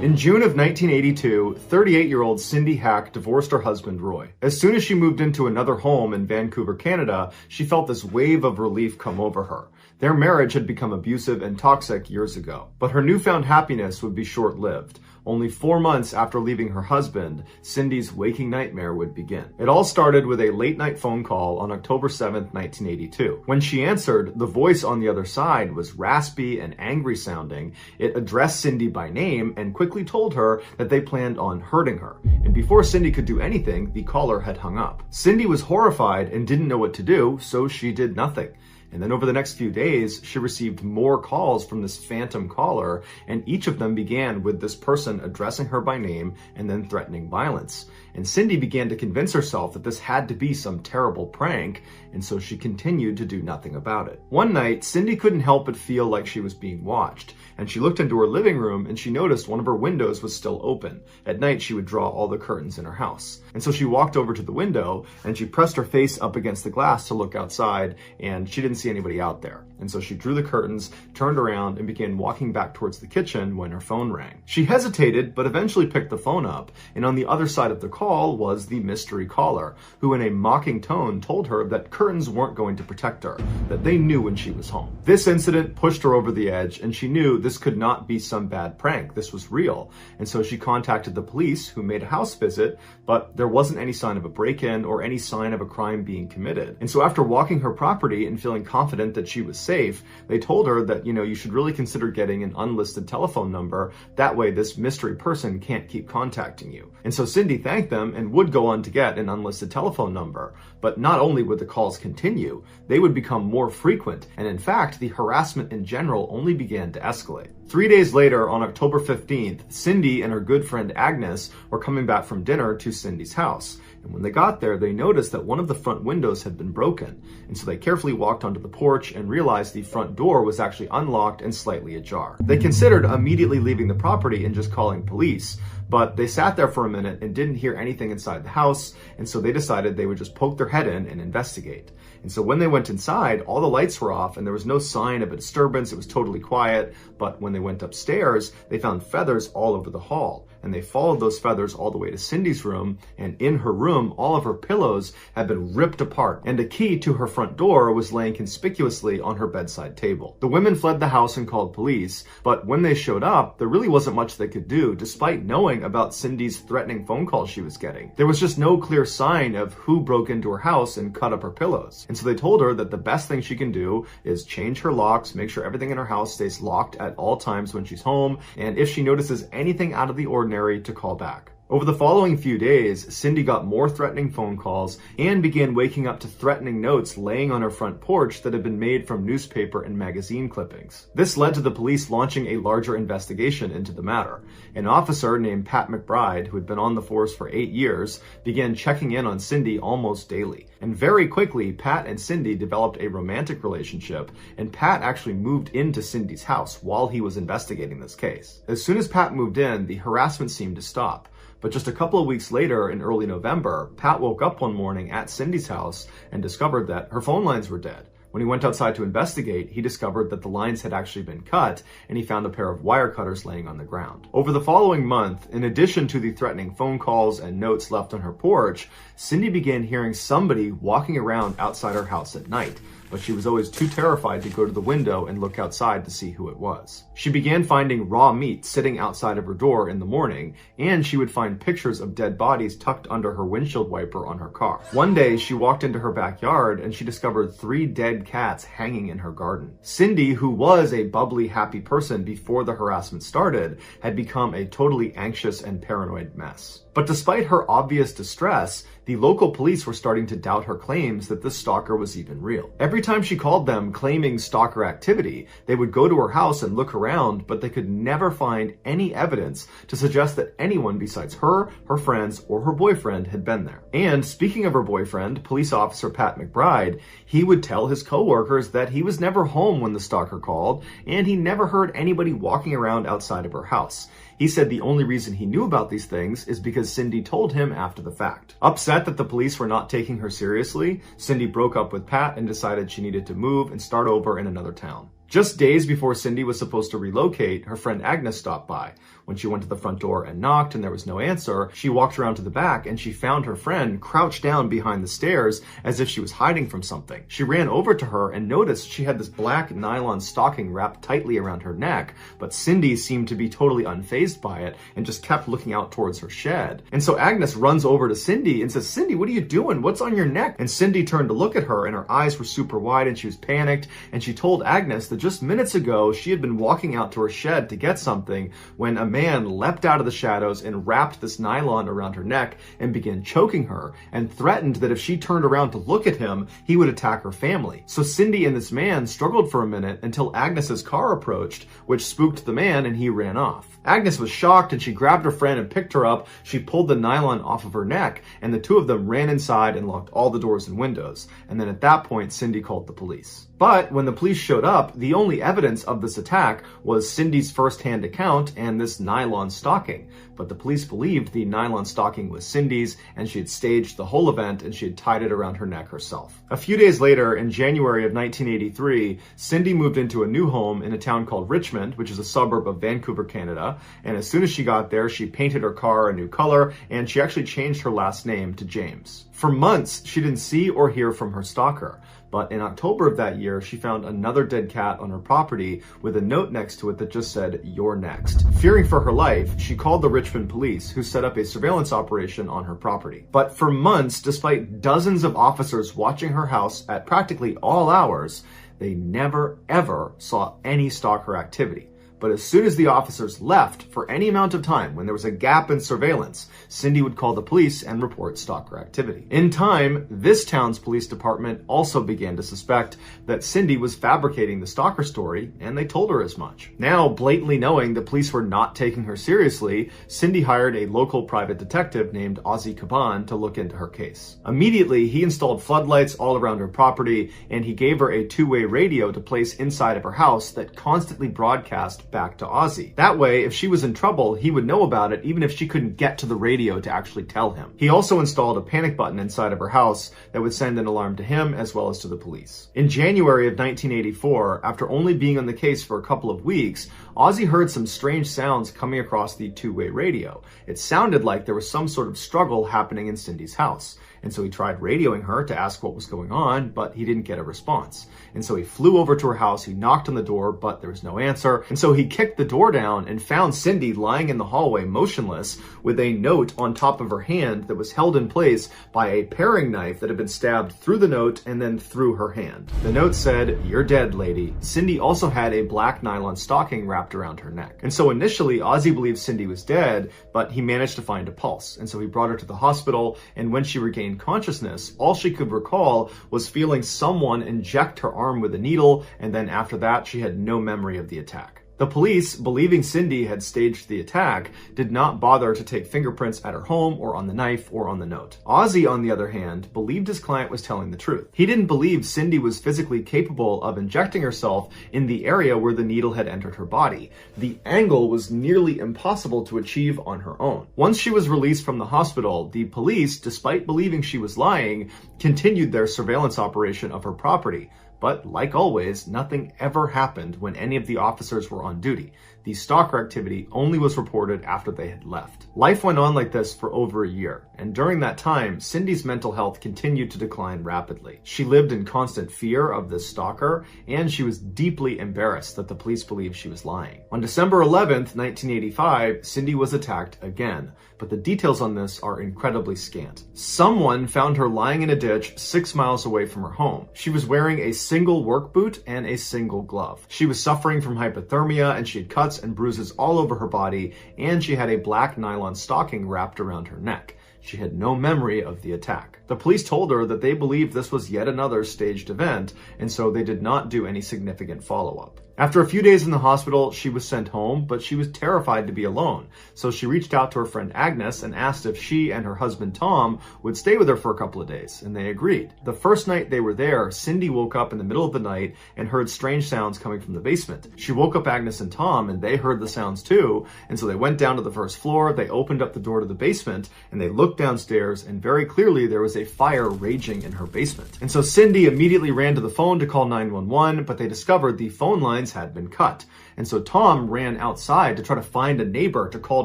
In June of 1982, 38-year-old Cindy Hack divorced her husband, Roy. As soon as she moved into another home in Vancouver, Canada, she felt this wave of relief come over her. Their marriage had become abusive and toxic years ago, but her newfound happiness would be short-lived. Only 4 months after leaving her husband, Cindy's waking nightmare would begin. It all started with a late-night phone call on October 7th, 1982. When she answered, the voice on the other side was raspy and angry-sounding. It addressed Cindy by name and quickly told her that they planned on hurting her. And before Cindy could do anything, the caller had hung up. Cindy was horrified and didn't know what to do, so she did nothing. And then over the next few days, she received more calls from this phantom caller, and each of them began with this person addressing her by name and then threatening violence. And Cindy began to convince herself that this had to be some terrible prank, and so she continued to do nothing about it. One night, Cindy couldn't help but feel like she was being watched, and she looked into her living room and she noticed one of her windows was still open. At night, she would draw all the curtains in her house. And so she walked over to the window and she pressed her face up against the glass to look outside, and she didn't see anybody out there. And so she drew the curtains, turned around, and began walking back towards the kitchen when her phone rang. She hesitated, but eventually picked the phone up, and on the other side of the call was the mystery caller, who in a mocking tone told her that curtains weren't going to protect her, that they knew when she was home. This incident pushed her over the edge, and she knew this could not be some bad prank. This was real. And so she contacted the police, who made a house visit, but there wasn't any sign of a break-in or any sign of a crime being committed. And so after walking her property and feeling confident that she was safe, they told her that, you should really consider getting an unlisted telephone number. That way this mystery person can't keep contacting you. And so Cindy thanked them and would go on to get an unlisted telephone number. But not only would the calls continue, they would become more frequent. And in fact, the harassment in general only began to escalate. 3 days later, on October 15th, Cindy and her good friend Agnes were coming back from dinner to Cindy's house. And when they got there, they noticed that one of the front windows had been broken. And so they carefully walked onto the porch and realized the front door was actually unlocked and slightly ajar. They considered immediately leaving the property and just calling police, but they sat there for a minute and didn't hear anything inside the house, and so they decided they would just poke their head in and investigate. And so when they went inside, all the lights were off and there was no sign of a disturbance. It was totally quiet. But when they went upstairs, they found feathers all over the hall. And they followed those feathers all the way to Cindy's room. And in her room, all of her pillows had been ripped apart. And a key to her front door was laying conspicuously on her bedside table. The women fled the house and called police. But when they showed up, there really wasn't much they could do, despite knowing about Cindy's threatening phone calls she was getting. There was just no clear sign of who broke into her house and cut up her pillows. And so they told her that the best thing she can do is change her locks, make sure everything in her house stays locked at all times when she's home, and if she notices anything out of the ordinary, to call back. Over the following few days, Cindy got more threatening phone calls and began waking up to threatening notes laying on her front porch that had been made from newspaper and magazine clippings. This led to the police launching a larger investigation into the matter. An officer named Pat McBride, who had been on the force for 8 years, began checking in on Cindy almost daily. And very quickly, Pat and Cindy developed a romantic relationship, and Pat actually moved into Cindy's house while he was investigating this case. As soon as Pat moved in, the harassment seemed to stop. But just a couple of weeks later, in early November, Pat woke up one morning at Cindy's house and discovered that her phone lines were dead. When he went outside to investigate, he discovered that the lines had actually been cut, and he found a pair of wire cutters laying on the ground. Over the following month, in addition to the threatening phone calls and notes left on her porch, Cindy began hearing somebody walking around outside her house at night, but she was always too terrified to go to the window and look outside to see who it was. She began finding raw meat sitting outside of her door in the morning, and she would find pictures of dead bodies tucked under her windshield wiper on her car. One day, she walked into her backyard and she discovered 3 dead cats hanging in her garden. Cindy, who was a bubbly, happy person before the harassment started, had become a totally anxious and paranoid mess. But despite her obvious distress, the local police were starting to doubt her claims that the stalker was even real. Every time she called them claiming stalker activity, they would go to her house and look around, but they could never find any evidence to suggest that anyone besides her, her friends, or her boyfriend had been there. And speaking of her boyfriend, police officer Pat McBride, he would tell his coworkers that he was never home when the stalker called, and he never heard anybody walking around outside of her house. He said the only reason he knew about these things is because Cindy told him after the fact. Upset that the police were not taking her seriously, Cindy broke up with Pat and decided she needed to move and start over in another town. Just days before Cindy was supposed to relocate, her friend Agnes stopped by. When she went to the front door and knocked and there was no answer, she walked around to the back and she found her friend crouched down behind the stairs as if she was hiding from something. She ran over to her and noticed she had this black nylon stocking wrapped tightly around her neck, but Cindy seemed to be totally unfazed by it and just kept looking out towards her shed. And so Agnes runs over to Cindy and says, "Cindy, what are you doing? What's on your neck?" And Cindy turned to look at her and her eyes were super wide and she was panicked, and she told Agnes that just minutes ago she had been walking out to her shed to get something when a man leapt out of the shadows and wrapped this nylon around her neck and began choking her, and threatened that if she turned around to look at him, he would attack her family. So Cindy and this man struggled for a minute until Agnes's car approached, which spooked the man, and he ran off. Agnes was shocked, and she grabbed her friend and picked her up. She pulled the nylon off of her neck, and the two of them ran inside and locked all the doors and windows. And then at that point, Cindy called the police. But when the police showed up, the only evidence of this attack was Cindy's first-hand account and this nylon stocking. But the police believed the nylon stocking was Cindy's, and she had staged the whole event and she had tied it around her neck herself. A few days later, in January of 1983, Cindy moved into a new home in a town called Richmond, which is a suburb of Vancouver, Canada. And as soon as she got there, she painted her car a new color, and she actually changed her last name to James. For months, she didn't see or hear from her stalker. But in October of that year, she found another dead cat on her property with a note next to it that just said, "You're next." Fearing for her life, she called the Richmond police, who set up a surveillance operation on her property. But for months, despite dozens of officers watching her house at practically all hours, they never ever saw any stalker activity. But as soon as the officers left for any amount of time, when there was a gap in surveillance, Cindy would call the police and report stalker activity. In time, this town's police department also began to suspect that Cindy was fabricating the stalker story, and they told her as much. Now, blatantly knowing the police were not taking her seriously, Cindy hired a local private detective named Ozzy Caban to look into her case. Immediately, he installed floodlights all around her property, and he gave her a two-way radio to place inside of her house that constantly broadcast back to Ozzy. That way, if she was in trouble, he would know about it even if she couldn't get to the radio to actually tell him. He also installed a panic button inside of her house that would send an alarm to him as well as to the police. In January of 1984, after only being on the case for a couple of weeks, Ozzy heard some strange sounds coming across the two-way radio. It sounded like there was some sort of struggle happening in Cindy's house. And so he tried radioing her to ask what was going on, but he didn't get a response. And so he flew over to her house, he knocked on the door, but there was no answer. And so he kicked the door down and found Cindy lying in the hallway motionless with a note on top of her hand that was held in place by a paring knife that had been stabbed through the note and then through her hand. The note said, "You're dead, lady." Cindy also had a black nylon stocking wrapped around her neck. And so initially, Ozzy believed Cindy was dead, but he managed to find a pulse. And so he brought her to the hospital, and when she regained consciousness, all she could recall was feeling someone inject her arm with a needle, and then after that, she had no memory of the attack. The police, believing Cindy had staged the attack, did not bother to take fingerprints at her home or on the knife or on the note. Ozzy, on the other hand, believed his client was telling the truth. He didn't believe Cindy was physically capable of injecting herself in the area where the needle had entered her body. The angle was nearly impossible to achieve on her own. Once she was released from the hospital, the police, despite believing she was lying, continued their surveillance operation of her property. But like always, nothing ever happened when any of the officers were on duty. The stalker activity only was reported after they had left. Life went on like this for over a year, and during that time, Cindy's mental health continued to decline rapidly. She lived in constant fear of this stalker, and she was deeply embarrassed that the police believed she was lying. On December 11th, 1985, Cindy was attacked again, but the details on this are incredibly scant. Someone found her lying in a ditch 6 miles away from her home. She was wearing a single work boot and a single glove. She was suffering from hypothermia, and she had cuts and bruises all over her body, and she had a black nylon stocking wrapped around her neck. She had no memory of the attack. The police told her that they believed this was yet another staged event, and so they did not do any significant follow-up. After a few days in the hospital, she was sent home, but she was terrified to be alone. So she reached out to her friend Agnes and asked if she and her husband Tom would stay with her for a couple of days, and they agreed. The first night they were there, Cindy woke up in the middle of the night and heard strange sounds coming from the basement. She woke up Agnes and Tom, and they heard the sounds too, and so they went down to the first floor, they opened up the door to the basement, and they looked downstairs, and very clearly there was a fire raging in her basement. And so Cindy immediately ran to the phone to call 911, but they discovered the phone lines had been cut. And so Tom ran outside to try to find a neighbor to call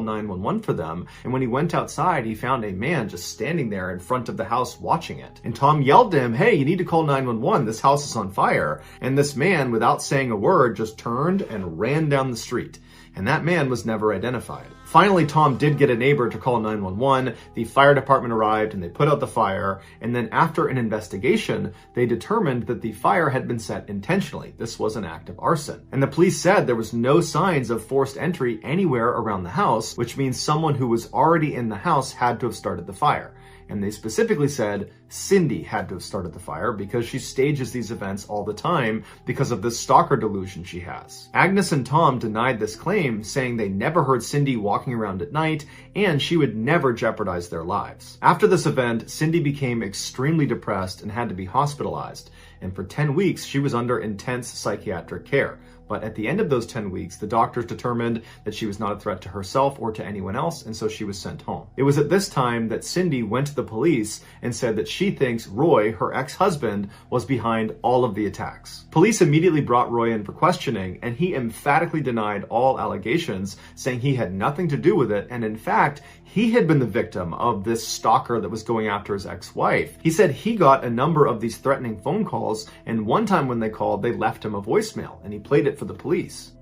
911 for them. And when he went outside, he found a man just standing there in front of the house watching it. And Tom yelled to him, "Hey, you need to call 911. This house is on fire." And this man, without saying a word, just turned and ran down the street. and that man was never identified. Finally, Tom did get a neighbor to call 911, the fire department arrived and they put out the fire, and then after an investigation, they determined that the fire had been set intentionally. This was an act of arson. And the police said there was no signs of forced entry anywhere around the house, which means someone who was already in the house had to have started the fire. And they specifically said Cindy had to have started the fire because she stages these events all the time because of this stalker delusion she has. Agnes and Tom denied this claim, saying they never heard Cindy walking around at night and she would never jeopardize their lives. After this event, Cindy became extremely depressed and had to be hospitalized. And for 10 weeks, she was under intense psychiatric care. But at the end of those 10 weeks, the doctors determined that she was not a threat to herself or to anyone else, and so she was sent home. It was at this time that Cindy went to the police and said that she thinks Roy, her ex-husband, was behind all of the attacks. Police immediately brought Roy in for questioning, and he emphatically denied all allegations, saying he had nothing to do with it, and in fact, he had been the victim of this stalker that was going after his ex-wife. He said he got a number of these threatening phone calls, and one time when they called, they left him a voicemail, and he played it for the police.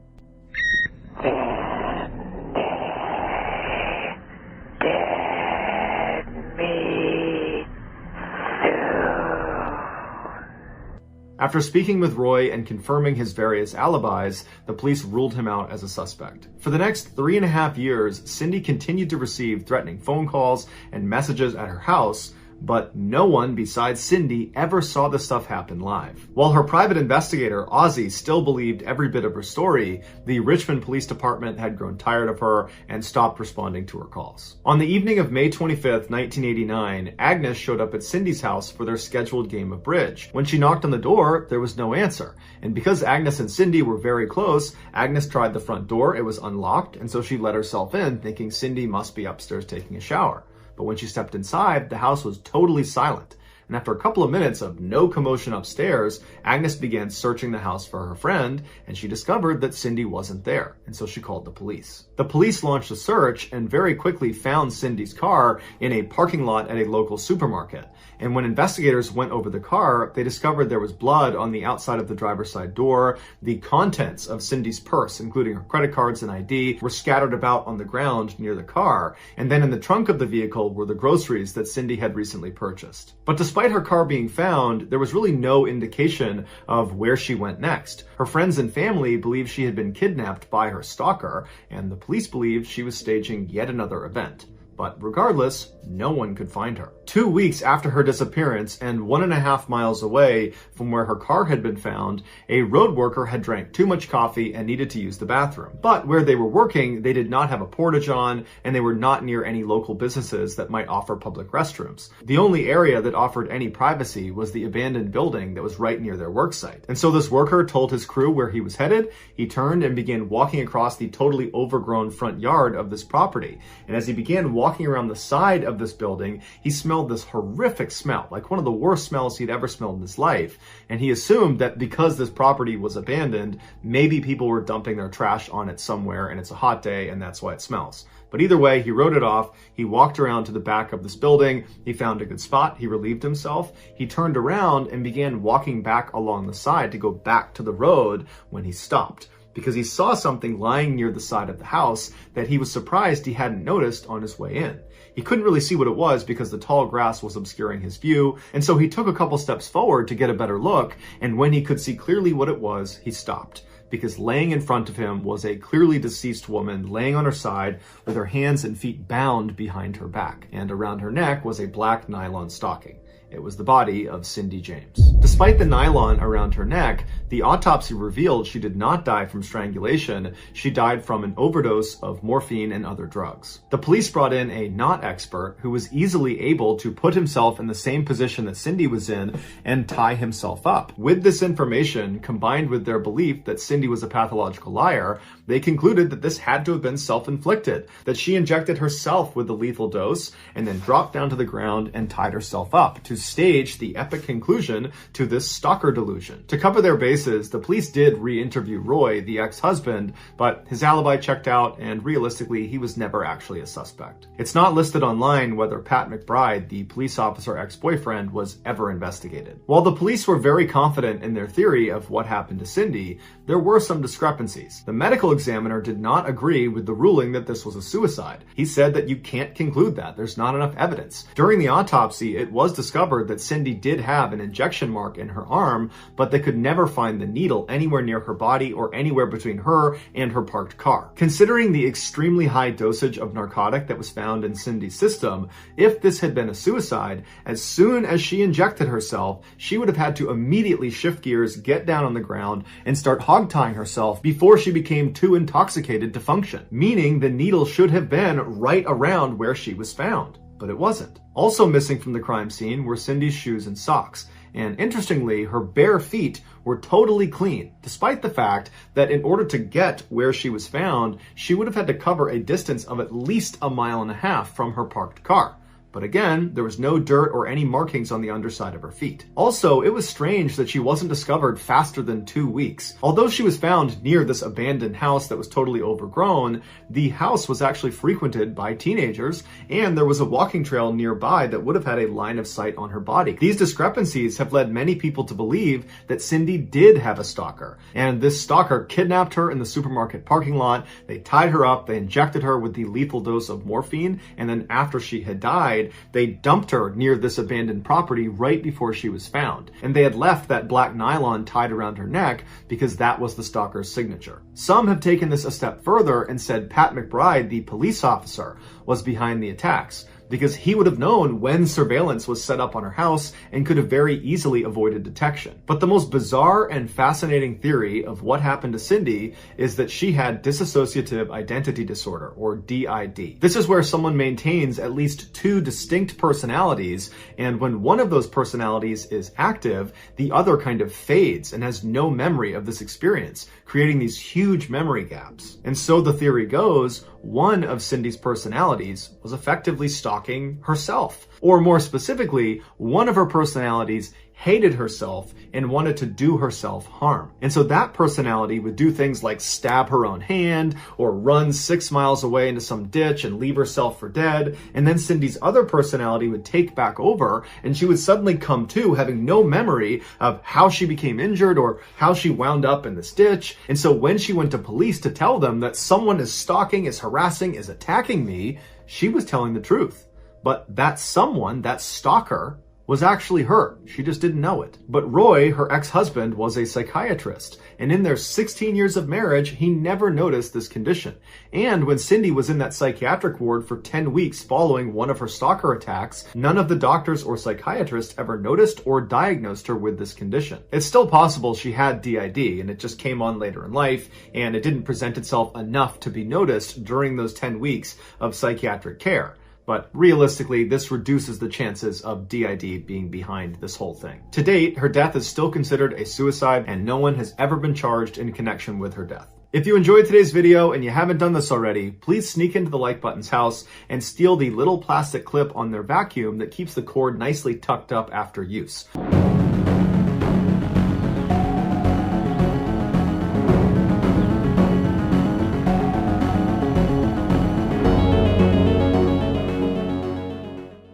After speaking with Roy and confirming his various alibis, the police ruled him out as a suspect. For the next 3.5 years, Cindy continued to receive threatening phone calls and messages at her house, but no one besides Cindy ever saw this stuff happen live. While her private investigator, Ozzy, still believed every bit of her story, the Richmond Police Department had grown tired of her and stopped responding to her calls. On the evening of May 25th, 1989, Agnes showed up at Cindy's house for their scheduled game of bridge. When she knocked on the door, there was no answer. And because Agnes and Cindy were very close, Agnes tried the front door, it was unlocked, and so she let herself in, thinking Cindy must be upstairs taking a shower. But when she stepped inside, the house was totally silent. And after a couple of minutes of no commotion upstairs, Agnes began searching the house for her friend, and she discovered that Cindy wasn't there, and so she called the police. The police launched a search and very quickly found Cindy's car in a parking lot at a local supermarket. And when investigators went over the car, they discovered there was blood on the outside of the driver's side door. The contents of Cindy's purse, including her credit cards and ID, were scattered about on the ground near the car. And then in the trunk of the vehicle were the groceries that Cindy had recently purchased. But despite her car being found, there was really no indication of where she went next. Her friends and family believed she had been kidnapped by her stalker, and the police believed she was staging yet another event. But regardless, no one could find her. 2 weeks after her disappearance and 1.5 miles away from where her car had been found, a road worker had drank too much coffee and needed to use the bathroom. But where they were working, they did not have a portage on, and they were not near any local businesses that might offer public restrooms. The only area that offered any privacy was the abandoned building that was right near their work site. And so this worker told his crew where he was headed. He turned and began walking across the totally overgrown front yard of this property. And as he began walking around the side of this building, he smelled this horrific smell, like one of the worst smells he'd ever smelled in his life. And he assumed that because this property was abandoned, maybe people were dumping their trash on it somewhere and it's a hot day and that's why it smells. But either way, he wrote it off. He walked around to the back of this building. He found a good spot. He relieved himself. He turned around and began walking back along the side to go back to the road when he stopped, because he saw something lying near the side of the house that he was surprised he hadn't noticed on his way in. He couldn't really see what it was because the tall grass was obscuring his view, and so he took a couple steps forward to get a better look, and when he could see clearly what it was, he stopped. Because laying in front of him was a clearly deceased woman laying on her side with her hands and feet bound behind her back, and around her neck was a black nylon stocking. It was the body of Cindy James. Despite the nylon around her neck, the autopsy revealed she did not die from strangulation. She died from an overdose of morphine and other drugs. The police brought in a not expert who was easily able to put himself in the same position that Cindy was in and tie himself up. With this information, combined with their belief that Cindy was a pathological liar, they concluded that this had to have been self-inflicted, that she injected herself with the lethal dose and then dropped down to the ground and tied herself up to stage the epic conclusion to this stalker delusion. To cover their bases, the police did re-interview Roy, the ex-husband, but his alibi checked out, and realistically, he was never actually a suspect. It's not listed online whether Pat McBride, the police officer ex-boyfriend, was ever investigated. While the police were very confident in their theory of what happened to Cindy, there were some discrepancies. The medical examiner did not agree with the ruling that this was a suicide. He said that you can't conclude that. There's not enough evidence. During the autopsy, it was discovered that Cindy did have an injection mark in her arm, but they could never find the needle anywhere near her body or anywhere between her and her parked car. Considering the extremely high dosage of narcotic that was found in Cindy's system, if this had been a suicide, as soon as she injected herself, she would have had to immediately shift gears, get down on the ground, and start hog-tying herself before she became too intoxicated to function, meaning the needle should have been right around where she was found. But it wasn't. Also missing from the crime scene were Cindy's shoes and socks. And interestingly, her bare feet were totally clean, despite the fact that in order to get where she was found, she would have had to cover a distance of at least 1.5 miles from her parked car. But again, there was no dirt or any markings on the underside of her feet. Also, it was strange that she wasn't discovered faster than 2 weeks. Although she was found near this abandoned house that was totally overgrown, the house was actually frequented by teenagers, and there was a walking trail nearby that would have had a line of sight on her body. These discrepancies have led many people to believe that Cindy did have a stalker, and this stalker kidnapped her in the supermarket parking lot. They tied her up, they injected her with the lethal dose of morphine, and then after she had died, they dumped her near this abandoned property right before she was found. And they had left that black nylon tied around her neck because that was the stalker's signature. Some have taken this a step further and said Pat McBride, the police officer, was behind the attacks, because he would have known when surveillance was set up on her house and could have very easily avoided detection. But the most bizarre and fascinating theory of what happened to Cindy is that she had dissociative identity disorder, or DID. This is where someone maintains at least 2 distinct personalities, and when one of those personalities is active, the other kind of fades and has no memory of this experience, creating these huge memory gaps. And so the theory goes, one of Cindy's personalities was effectively stalking herself. Or more specifically, one of her personalities hated herself and wanted to do herself harm. And so that personality would do things like stab her own hand or run 6 miles away into some ditch and leave herself for dead. And then Cindy's other personality would take back over, and she would suddenly come to having no memory of how she became injured or how she wound up in this ditch. And so when she went to police to tell them that someone is stalking, is harassing, is attacking me, she was telling the truth. But that someone, that stalker, was actually her. She just didn't know it. But Roy, her ex-husband, was a psychiatrist, and in their 16 years of marriage, he never noticed this condition. And when Cindy was in that psychiatric ward for 10 weeks following one of her stalker attacks, none of the doctors or psychiatrists ever noticed or diagnosed her with this condition. It's still possible she had DID, and it just came on later in life, and it didn't present itself enough to be noticed during those 10 weeks of psychiatric care. But realistically, this reduces the chances of DID being behind this whole thing. To date, her death is still considered a suicide, and no one has ever been charged in connection with her death. If you enjoyed today's video and you haven't done this already, please sneak into the like button's house and steal the little plastic clip on their vacuum that keeps the cord nicely tucked up after use.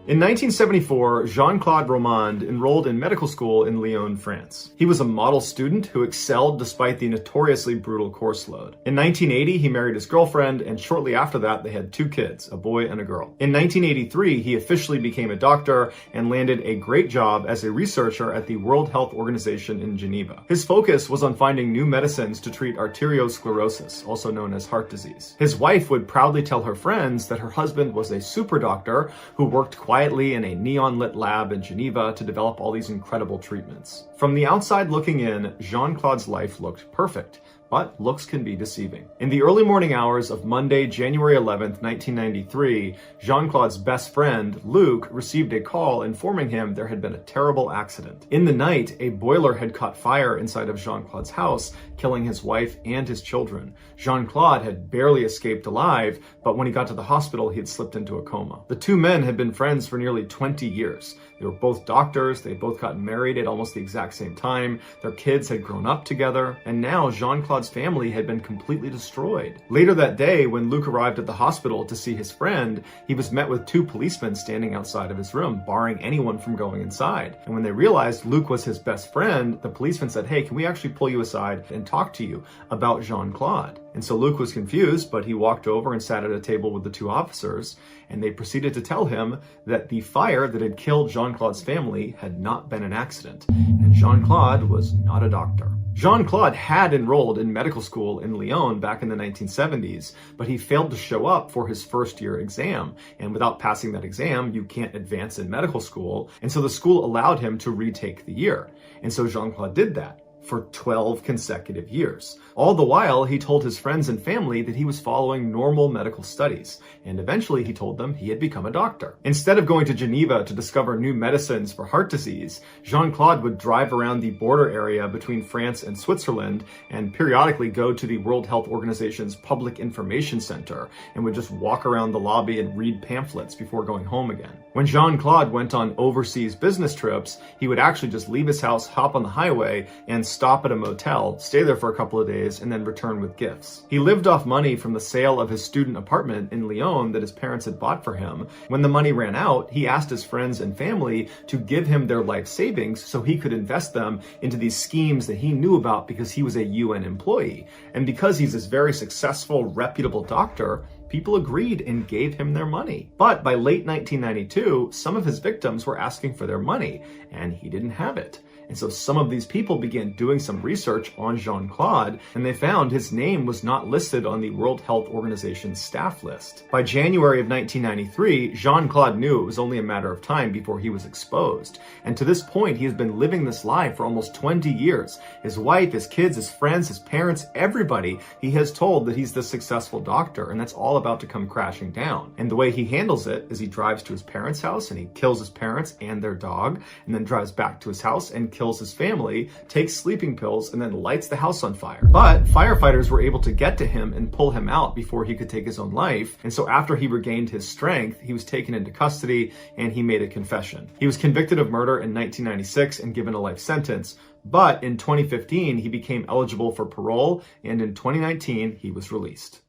In 1974, Jean-Claude Romand enrolled in medical school in Lyon, France. He was a model student who excelled despite the notoriously brutal course load. In 1980, he married his girlfriend, and shortly after that, they had 2 kids, a boy and a girl. In 1983, he officially became a doctor and landed a great job as a researcher at the World Health Organization in Geneva. His focus was on finding new medicines to treat arteriosclerosis, also known as heart disease. His wife would proudly tell her friends that her husband was a super doctor who worked quietly in a neon-lit lab in Geneva to develop all these incredible treatments. From the outside looking in, Jean-Claude's life looked perfect. But looks can be deceiving. In the early morning hours of Monday, January 11th, 1993, Jean-Claude's best friend, Luc, received a call informing him there had been a terrible accident. In the night, a boiler had caught fire inside of Jean-Claude's house, killing his wife and his children. Jean-Claude had barely escaped alive, but when he got to the hospital, he had slipped into a coma. The two men had been friends for nearly 20 years. They were both doctors, they both got married at almost the exact same time, their kids had grown up together, and now Jean-Claude's family had been completely destroyed. Later that day, when Luc arrived at the hospital to see his friend, he was met with two policemen standing outside of his room, barring anyone from going inside. And when they realized Luc was his best friend, the policeman said, "Hey, can we actually pull you aside and talk to you about Jean-Claude?" And so Luc was confused, but he walked over and sat at a table with the two officers, and they proceeded to tell him that the fire that had killed Jean-Claude's family had not been an accident, and Jean-Claude was not a doctor. Jean-Claude had enrolled in medical school in Lyon back in the 1970s, but he failed to show up for his first year exam. And without passing that exam, you can't advance in medical school. And so the school allowed him to retake the year. And so Jean-Claude did that for 12 consecutive years. All the while, he told his friends and family that he was following normal medical studies, and eventually he told them he had become a doctor. Instead of going to Geneva to discover new medicines for heart disease, Jean-Claude would drive around the border area between France and Switzerland and periodically go to the World Health Organization's Public Information Center and would just walk around the lobby and read pamphlets before going home again. When Jean-Claude went on overseas business trips, he would actually just leave his house, hop on the highway, and stop at a motel, stay there for a couple of days, and then return with gifts. He lived off money from the sale of his student apartment in Lyon that his parents had bought for him. When the money ran out, he asked his friends and family to give him their life savings so he could invest them into these schemes that he knew about because he was a UN employee. And because he's this very successful, reputable doctor, people agreed and gave him their money. But by late 1992, some of his victims were asking for their money, and he didn't have it. And so some of these people began doing some research on Jean-Claude, and they found his name was not listed on the World Health Organization's staff list. By January of 1993, Jean-Claude knew it was only a matter of time before he was exposed. And to this point, he has been living this lie for almost 20 years. His wife, his kids, his friends, his parents, everybody, he has told that he's the successful doctor, and that's all about to come crashing down. And the way he handles it is he drives to his parents' house and he kills his parents and their dog, and then drives back to his house and kills his family, takes sleeping pills, and then lights the house on fire. But firefighters were able to get to him and pull him out before he could take his own life. And so after he regained his strength, he was taken into custody and he made a confession. He was convicted of murder in 1996 and given a life sentence. But in 2015, he became eligible for parole, and in 2019, he was released.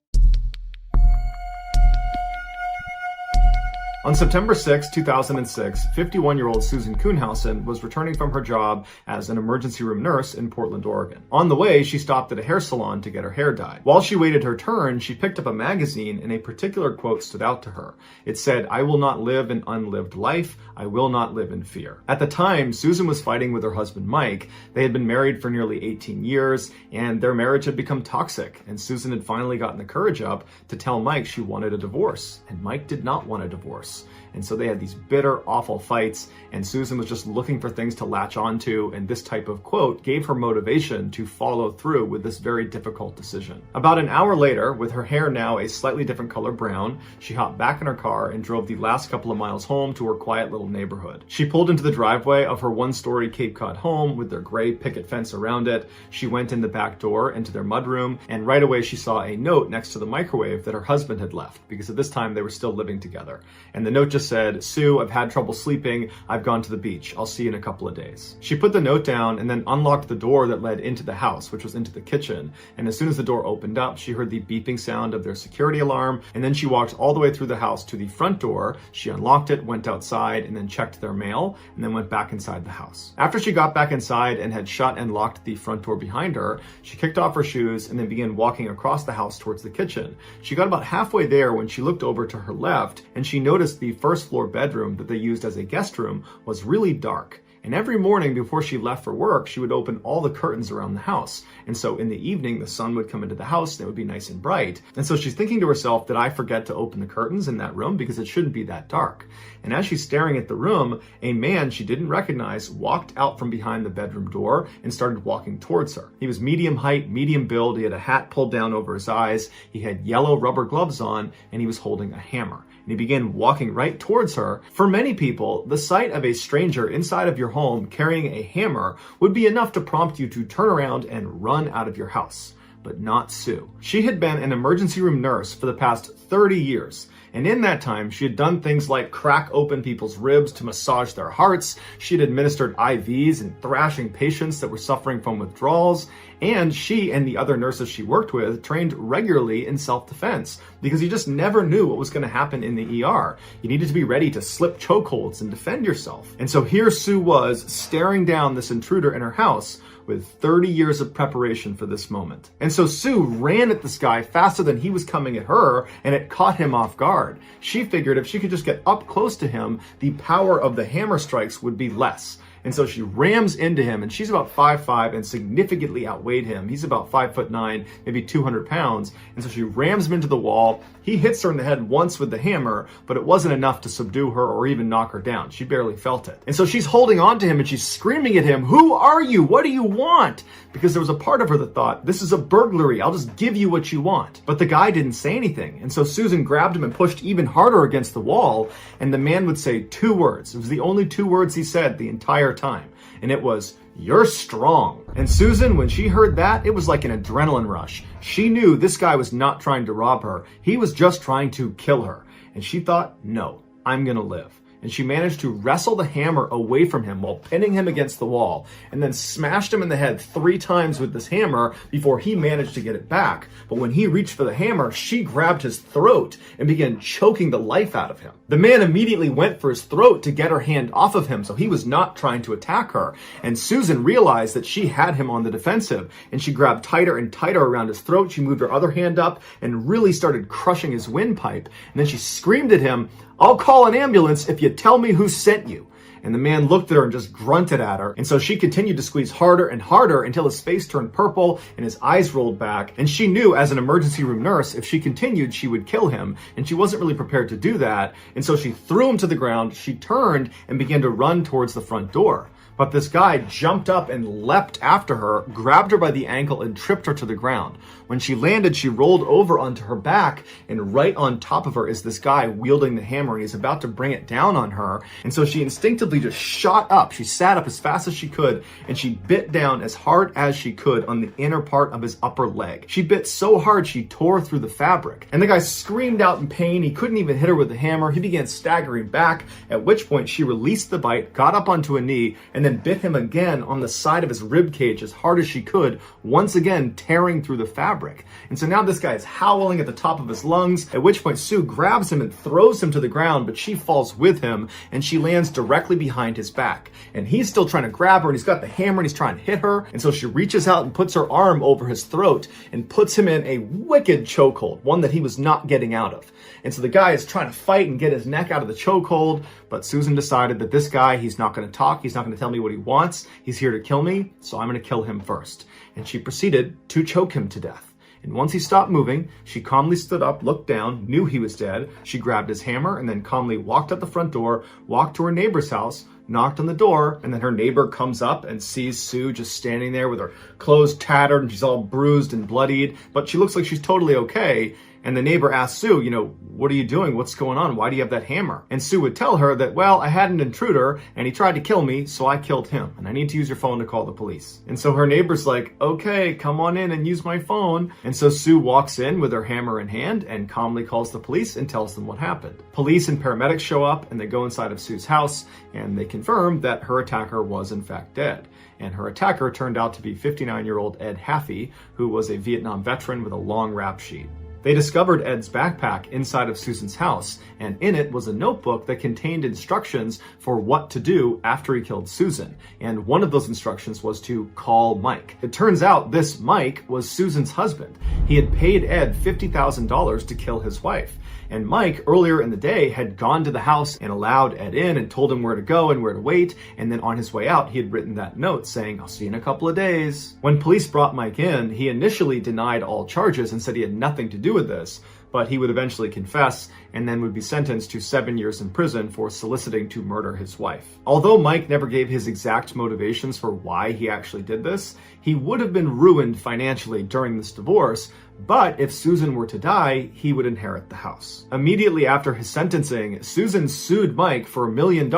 On September 6, 2006, 51-year-old Susan Kuhnhausen was returning from her job as an emergency room nurse in Portland, Oregon. On the way, she stopped at a hair salon to get her hair dyed. While she waited her turn, she picked up a magazine and a particular quote stood out to her. It said, "I will not live an unlived life. I will not live in fear." At the time, Susan was fighting with her husband, Mike. They had been married for nearly 18 years, and their marriage had become toxic, and Susan had finally gotten the courage up to tell Mike she wanted a divorce, and Mike did not want a divorce. And so they had these bitter, awful fights, and Susan was just looking for things to latch onto, and this type of quote gave her motivation to follow through with this very difficult decision. About an hour later, with her hair now a slightly different color brown, she hopped back in her car and drove the last couple of miles home to her quiet little neighborhood. She pulled into the driveway of her one-story Cape Cod home with their gray picket fence around it. She went in the back door into their mudroom, and right away she saw a note next to the microwave that her husband had left, because at this time they were still living together. And the note just said, "Sue, I've had trouble sleeping. I've gone to the beach. I'll see you in a couple of days." She put the note down and then unlocked the door that led into the house, which was into the kitchen. And as soon as the door opened up, she heard the beeping sound of their security alarm. And then she walked all the way through the house to the front door. She unlocked it, went outside, and then checked their mail, and then went back inside the house. After she got back inside and had shut and locked the front door behind her, she kicked off her shoes and then began walking across the house towards the kitchen. She got about halfway there when she looked over to her left, and she noticed the first floor bedroom that they used as a guest room was really dark. And every morning before she left for work, she would open all the curtains around the house. And so in the evening, the sun would come into the house and it would be nice and bright. And so she's thinking to herself, did I forget to open the curtains in that room? Because it shouldn't be that dark. And as she's staring at the room, a man she didn't recognize walked out from behind the bedroom door and started walking towards her. He was medium height, medium build. He had a hat pulled down over his eyes. He had yellow rubber gloves on, and he was holding a hammer. And he began walking right towards her. For many people, the sight of a stranger inside of your home carrying a hammer would be enough to prompt you to turn around and run out of your house. But not Sue. She had been an emergency room nurse for the past 30 years. And in that time, she had done things like crack open people's ribs to massage their hearts. She had administered IVs and thrashing patients that were suffering from withdrawals. And she and the other nurses she worked with trained regularly in self-defense because you just never knew what was going to happen in the ER. You needed to be ready to slip chokeholds and defend yourself. And so here Sue was staring down this intruder in her house with 30 years of preparation for this moment. And so Sue ran at this guy faster than he was coming at her, and it caught him off guard. She figured if she could just get up close to him, the power of the hammer strikes would be less. And so she rams into him, and she's about 5'5" and significantly outweighed him. He's about 5'9", maybe 200 pounds. And so she rams him into the wall. He hits her in the head once with the hammer, but it wasn't enough to subdue her or even knock her down. She barely felt it. And so she's holding on to him and she's screaming at him, "Who are you? What do you want?" Because there was a part of her that thought, this is a burglary. I'll just give you what you want. But the guy didn't say anything. And so Susan grabbed him and pushed even harder against the wall. And the man would say 2 words. It was the only 2 words he said the entire time. And it was, "You're strong." And Susan, when she heard that, it was like an adrenaline rush. She knew this guy was not trying to rob her. He was just trying to kill her. And she thought, no, I'm gonna live. And she managed to wrestle the hammer away from him while pinning him against the wall, and then smashed him in the head 3 times with this hammer before he managed to get it back. But when he reached for the hammer, she grabbed his throat and began choking the life out of him. The man immediately went for his throat to get her hand off of him, so he was not trying to attack her. And Susan realized that she had him on the defensive, and she grabbed tighter and tighter around his throat. She moved her other hand up and really started crushing his windpipe. And then she screamed at him, "I'll call an ambulance if you tell me who sent you." And the man looked at her and just grunted at her. And so she continued to squeeze harder and harder until his face turned purple and his eyes rolled back. And she knew as an emergency room nurse, if she continued, she would kill him. And she wasn't really prepared to do that. And so she threw him to the ground. She turned and began to run towards the front door. But this guy jumped up and leapt after her, grabbed her by the ankle and tripped her to the ground. When she landed, she rolled over onto her back, and right on top of her is this guy wielding the hammer, and he's about to bring it down on her. And so she instinctively just shot up. She sat up as fast as she could, and she bit down as hard as she could on the inner part of his upper leg. She bit so hard she tore through the fabric. And the guy screamed out in pain. He couldn't even hit her with the hammer. He began staggering back, at which point she released the bite, got up onto a knee, and then bit him again on the side of his rib cage as hard as she could, once again tearing through the fabric. And so now this guy is howling at the top of his lungs, at which point Sue grabs him and throws him to the ground, but she falls with him and she lands directly behind his back. And he's still trying to grab her, and he's got the hammer and he's trying to hit her. And so she reaches out and puts her arm over his throat and puts him in a wicked chokehold, one that he was not getting out of. And so the guy is trying to fight and get his neck out of the chokehold, but Susan decided that this guy, he's not going to talk, he's not going to tell me what he wants, he's here to kill me, so I'm going to kill him first. And she proceeded to choke him to death. And once he stopped moving, she calmly stood up, looked down, knew he was dead. She grabbed his hammer and then calmly walked out the front door, walked to her neighbor's house, knocked on the door, and then her neighbor comes up and sees Sue just standing there with her clothes tattered and she's all bruised and bloodied, but she looks like she's totally okay. And the neighbor asked Sue, what are you doing? What's going on? Why do you have that hammer? And Sue would tell her that, well, I had an intruder and he tried to kill me, so I killed him. And I need to use your phone to call the police. And so her neighbor's like, okay, come on in and use my phone. And so Sue walks in with her hammer in hand and calmly calls the police and tells them what happened. Police and paramedics show up and they go inside of Sue's house and they confirm that her attacker was in fact dead. And her attacker turned out to be 59-year-old Ed Haffey, who was a Vietnam veteran with a long rap sheet. They discovered Ed's backpack inside of Susan's house, and in it was a notebook that contained instructions for what to do after he killed Susan. And one of those instructions was to call Mike. It turns out this Mike was Susan's husband. He had paid Ed $50,000 to kill his wife. and Mike, earlier in the day, had gone to the house and allowed Ed in and told him where to go and where to wait, and then on his way out, he had written that note saying, "I'll see you in a couple of days." When police brought Mike in, he initially denied all charges and said he had nothing to do with this, but he would eventually confess and then would be sentenced to 7 years in prison for soliciting to murder his wife. Although Mike never gave his exact motivations for why he actually did this, he would have been ruined financially during this divorce, but if Susan were to die, he would inherit the house. Immediately after his sentencing, Susan sued Mike for $1 million,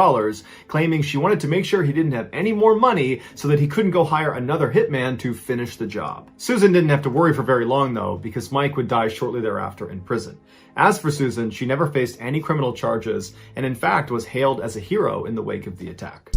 claiming she wanted to make sure he didn't have any more money so that he couldn't go hire another hitman to finish the job. Susan didn't have to worry for very long though, because Mike would die shortly thereafter in prison. As for Susan, she never faced any criminal charges and in fact was hailed as a hero in the wake of the attack.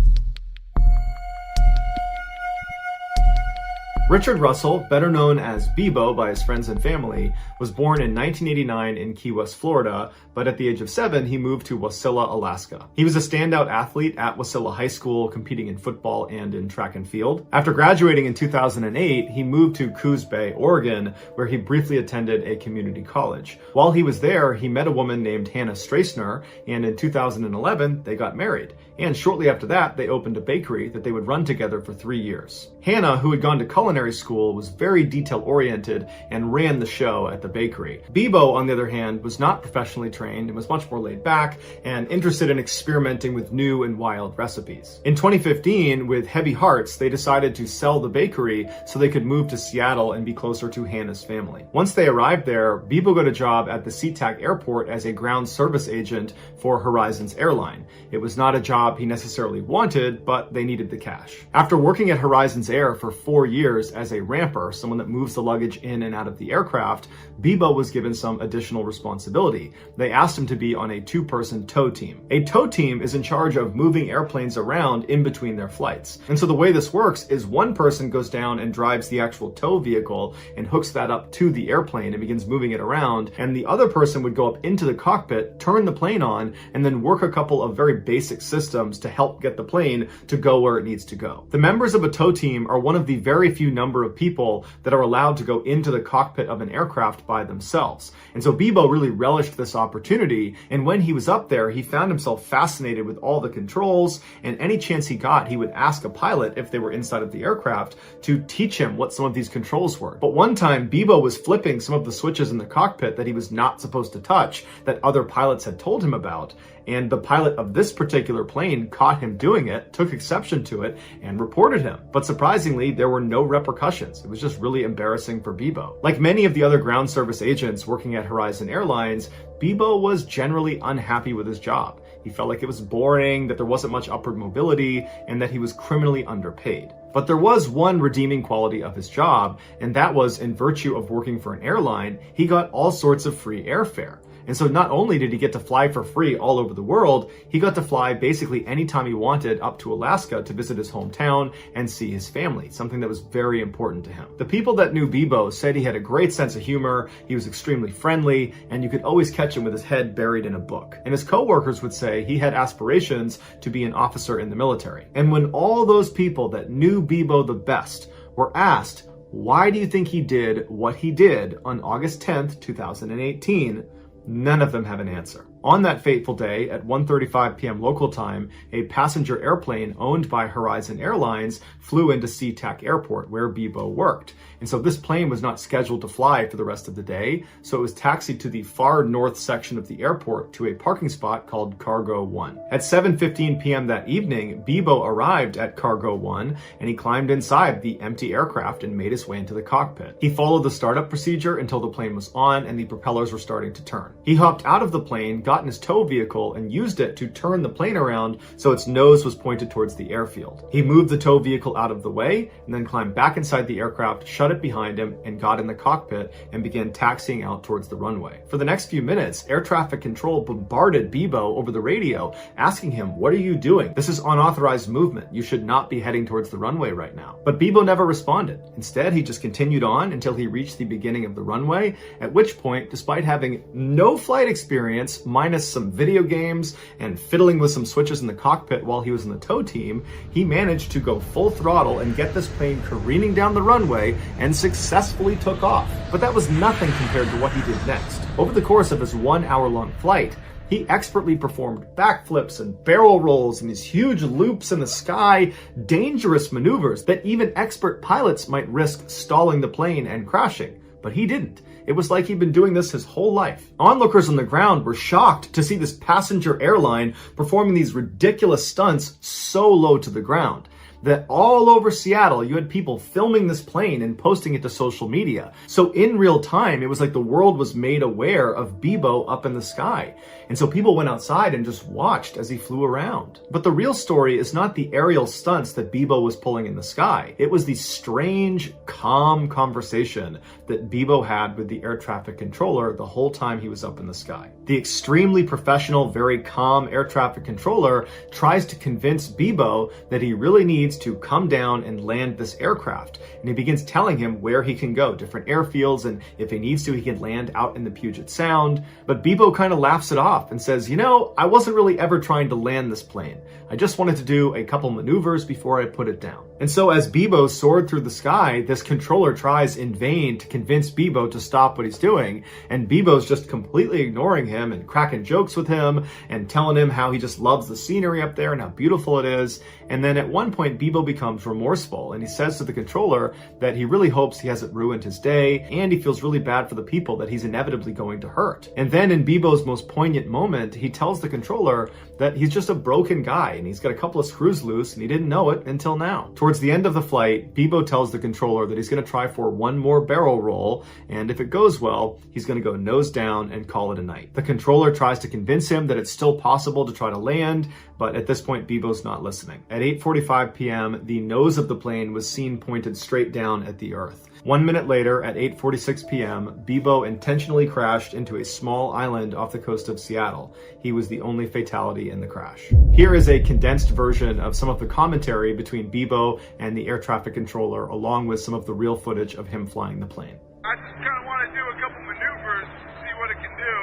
Richard Russell, better known as Bebo by his friends and family, was born in 1989 in Key West, Florida, but at the age of 7, he moved to Wasilla, Alaska. He was a standout athlete at Wasilla High School, competing in football and in track and field. After graduating in 2008, he moved to Coos Bay, Oregon, where he briefly attended a community college. While he was there, he met a woman named Hannah Strassner, and in 2011, they got married. And shortly after that, they opened a bakery that they would run together for 3 years. Hannah, who had gone to culinary school, was very detail-oriented and ran the show at the bakery. Bebo, on the other hand, was not professionally trained and was much more laid back and interested in experimenting with new and wild recipes. In 2015, with heavy hearts, they decided to sell the bakery so they could move to Seattle and be closer to Hannah's family. Once they arrived there, Bebo got a job at the SeaTac airport as a ground service agent for Horizons Airline. It was not a job he necessarily wanted, but they needed the cash. After working at Horizons Air for 4 years as a ramper, someone that moves the luggage in and out of the aircraft, Bebo was given some additional responsibility. They asked him to be on a 2-person tow team. A tow team is in charge of moving airplanes around in between their flights. And so the way this works is one person goes down and drives the actual tow vehicle and hooks that up to the airplane and begins moving it around, and the other person would go up into the cockpit, turn the plane on, and then work a couple of very basic systems to help get the plane to go where it needs to go. The members of a tow team are one of the very few number of people that are allowed to go into the cockpit of an aircraft by themselves. And so Bebo really relished this opportunity, and when he was up there, he found himself fascinated with all the controls, and any chance he got, he would ask a pilot if they were inside of the aircraft to teach him what some of these controls were. But one time, Bebo was flipping some of the switches in the cockpit that he was not supposed to touch that other pilots had told him about, and the pilot of this particular plane caught him doing it, took exception to it, and reported him. But surprisingly, there were no repercussions. It was just really embarrassing for Bebo. Like many of the other ground service agents working at Horizon Airlines, Bebo was generally unhappy with his job. He felt like it was boring, that there wasn't much upward mobility, and that he was criminally underpaid. But there was one redeeming quality of his job, and that was, in virtue of working for an airline, he got all sorts of free airfare. And so not only did he get to fly for free all over the world, he got to fly basically anytime he wanted up to Alaska to visit his hometown and see his family, something that was very important to him. The people that knew Bebo said he had a great sense of humor, he was extremely friendly, and you could always catch him with his head buried in a book. And his coworkers would say he had aspirations to be an officer in the military. And when all those people that knew Bebo the best were asked, why do you think he did what he did on August 10th, 2018, none of them have an answer. On that fateful day at 1:35 p.m. local time, a passenger airplane owned by Horizon Airlines flew into SeaTac Airport where Bebo worked. And so this plane was not scheduled to fly for the rest of the day, so it was taxied to the far north section of the airport to a parking spot called Cargo 1. At 7:15 p.m. that evening, Bebo arrived at Cargo 1 and he climbed inside the empty aircraft and made his way into the cockpit. He followed the startup procedure until the plane was on and the propellers were starting to turn. He hopped out of the plane, got in his tow vehicle, and used it to turn the plane around so its nose was pointed towards the airfield. He moved the tow vehicle out of the way and then climbed back inside the aircraft, shut it behind him, and got in the cockpit and began taxiing out towards the runway. For the next few minutes, air traffic control bombarded Bebo over the radio, asking him, "What are you doing? This is unauthorized movement. You should not be heading towards the runway right now." But Bebo never responded. Instead, he just continued on until he reached the beginning of the runway, at which point, despite having no flight experience, minus some video games and fiddling with some switches in the cockpit while he was in the tow team, he managed to go full throttle and get this plane careening down the runway and successfully took off. But that was nothing compared to what he did next. Over the course of his 1 hour-long flight, he expertly performed backflips and barrel rolls and these huge loops in the sky, dangerous maneuvers that even expert pilots might risk stalling the plane and crashing. But he didn't. It was like he'd been doing this his whole life. Onlookers on the ground were shocked to see this passenger airline performing these ridiculous stunts so low to the ground that all over Seattle, you had people filming this plane and posting it to social media. So in real time, it was like the world was made aware of Bebo up in the sky. And so people went outside and just watched as he flew around. But the real story is not the aerial stunts that Bebo was pulling in the sky. It was the strange, calm conversation that Bebo had with the air traffic controller the whole time he was up in the sky. The extremely professional, very calm air traffic controller tries to convince Bebo that he really needs to come down and land this aircraft. And he begins telling him where he can go, different airfields, and if he needs to, he can land out in the Puget Sound. But Bebo kind of laughs it off and says, you know, I wasn't really ever trying to land this plane. I just wanted to do a couple maneuvers before I put it down. And so as Bebo soared through the sky, this controller tries in vain to convince Bebo to stop what he's doing. And Bebo's just completely ignoring him and cracking jokes with him and telling him how he just loves the scenery up there and how beautiful it is. And then at one point, Bebo becomes remorseful and he says to the controller that he really hopes he hasn't ruined his day and he feels really bad for the people that he's inevitably going to hurt. And then in Bebo's most poignant moment, he tells the controller that he's just a broken guy and he's got a couple of screws loose and he didn't know it until now. Towards the end of the flight, Bebo tells the controller that he's going to try for one more barrel roll, and if it goes well, he's going to go nose down and call it a night. The controller tries to convince him that it's still possible to try to land, but at this point, Bebo's not listening. At 8:45 p.m., the nose of the plane was seen pointed straight down at the earth. 1 minute later, at 8:46 p.m., Bebo intentionally crashed into a small island off the coast of Seattle. He was the only fatality in the crash. Here is a condensed version of some of the commentary between Bebo and the air traffic controller, along with some of the real footage of him flying the plane. I just kind of want to do a couple maneuvers, see what it can do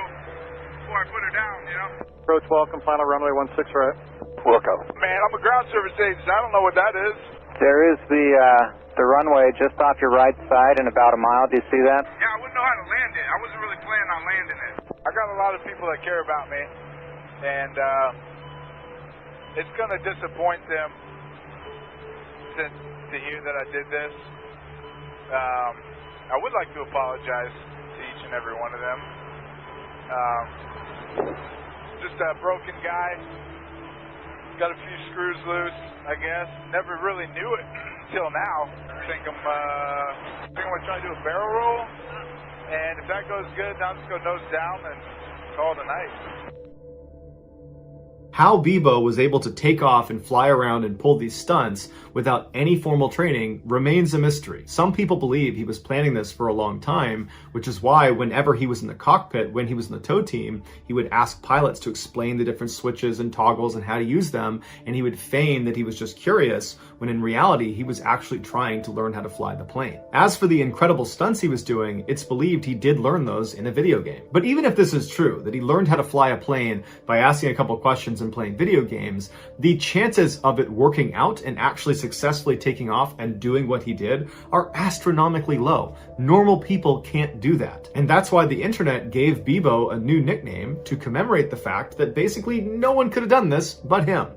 before I put her down, you know? Approach welcome, final runway 16 right. Welcome. Man, I'm a ground service agent. I don't know what that is. There is the runway just off your right side in about a mile. Do you see that? Yeah, I wouldn't know how to land it. I wasn't really planning on landing it. I got a lot of people that care about me, and it's going to disappoint them to hear that I did this. I would like to apologize to each and every one of them. Just a broken guy. Got a few screws loose, I guess. Never really knew it until now. I think I'm gonna try to do a barrel roll, and if that goes good, then I'll just go nose down and call it a night. How Bebo was able to take off and fly around and pull these stunts without any formal training remains a mystery. Some people believe he was planning this for a long time, which is why whenever he was in the cockpit, when he was in the tow team, he would ask pilots to explain the different switches and toggles and how to use them, and he would feign that he was just curious, when in reality, he was actually trying to learn how to fly the plane. As for the incredible stunts he was doing, it's believed he did learn those in a video game. But even if this is true, that he learned how to fly a plane by asking a couple questions and playing video games, the chances of it working out and actually successfully taking off and doing what he did are astronomically low. Normal people can't do that. And that's why the internet gave Bebo a new nickname to commemorate the fact that basically no one could have done this but him.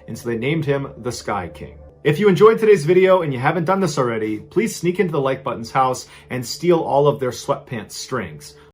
And so they named him the Sky King. If you enjoyed today's video and you haven't done this already, please sneak into the like button's house and steal all of their sweatpants strings.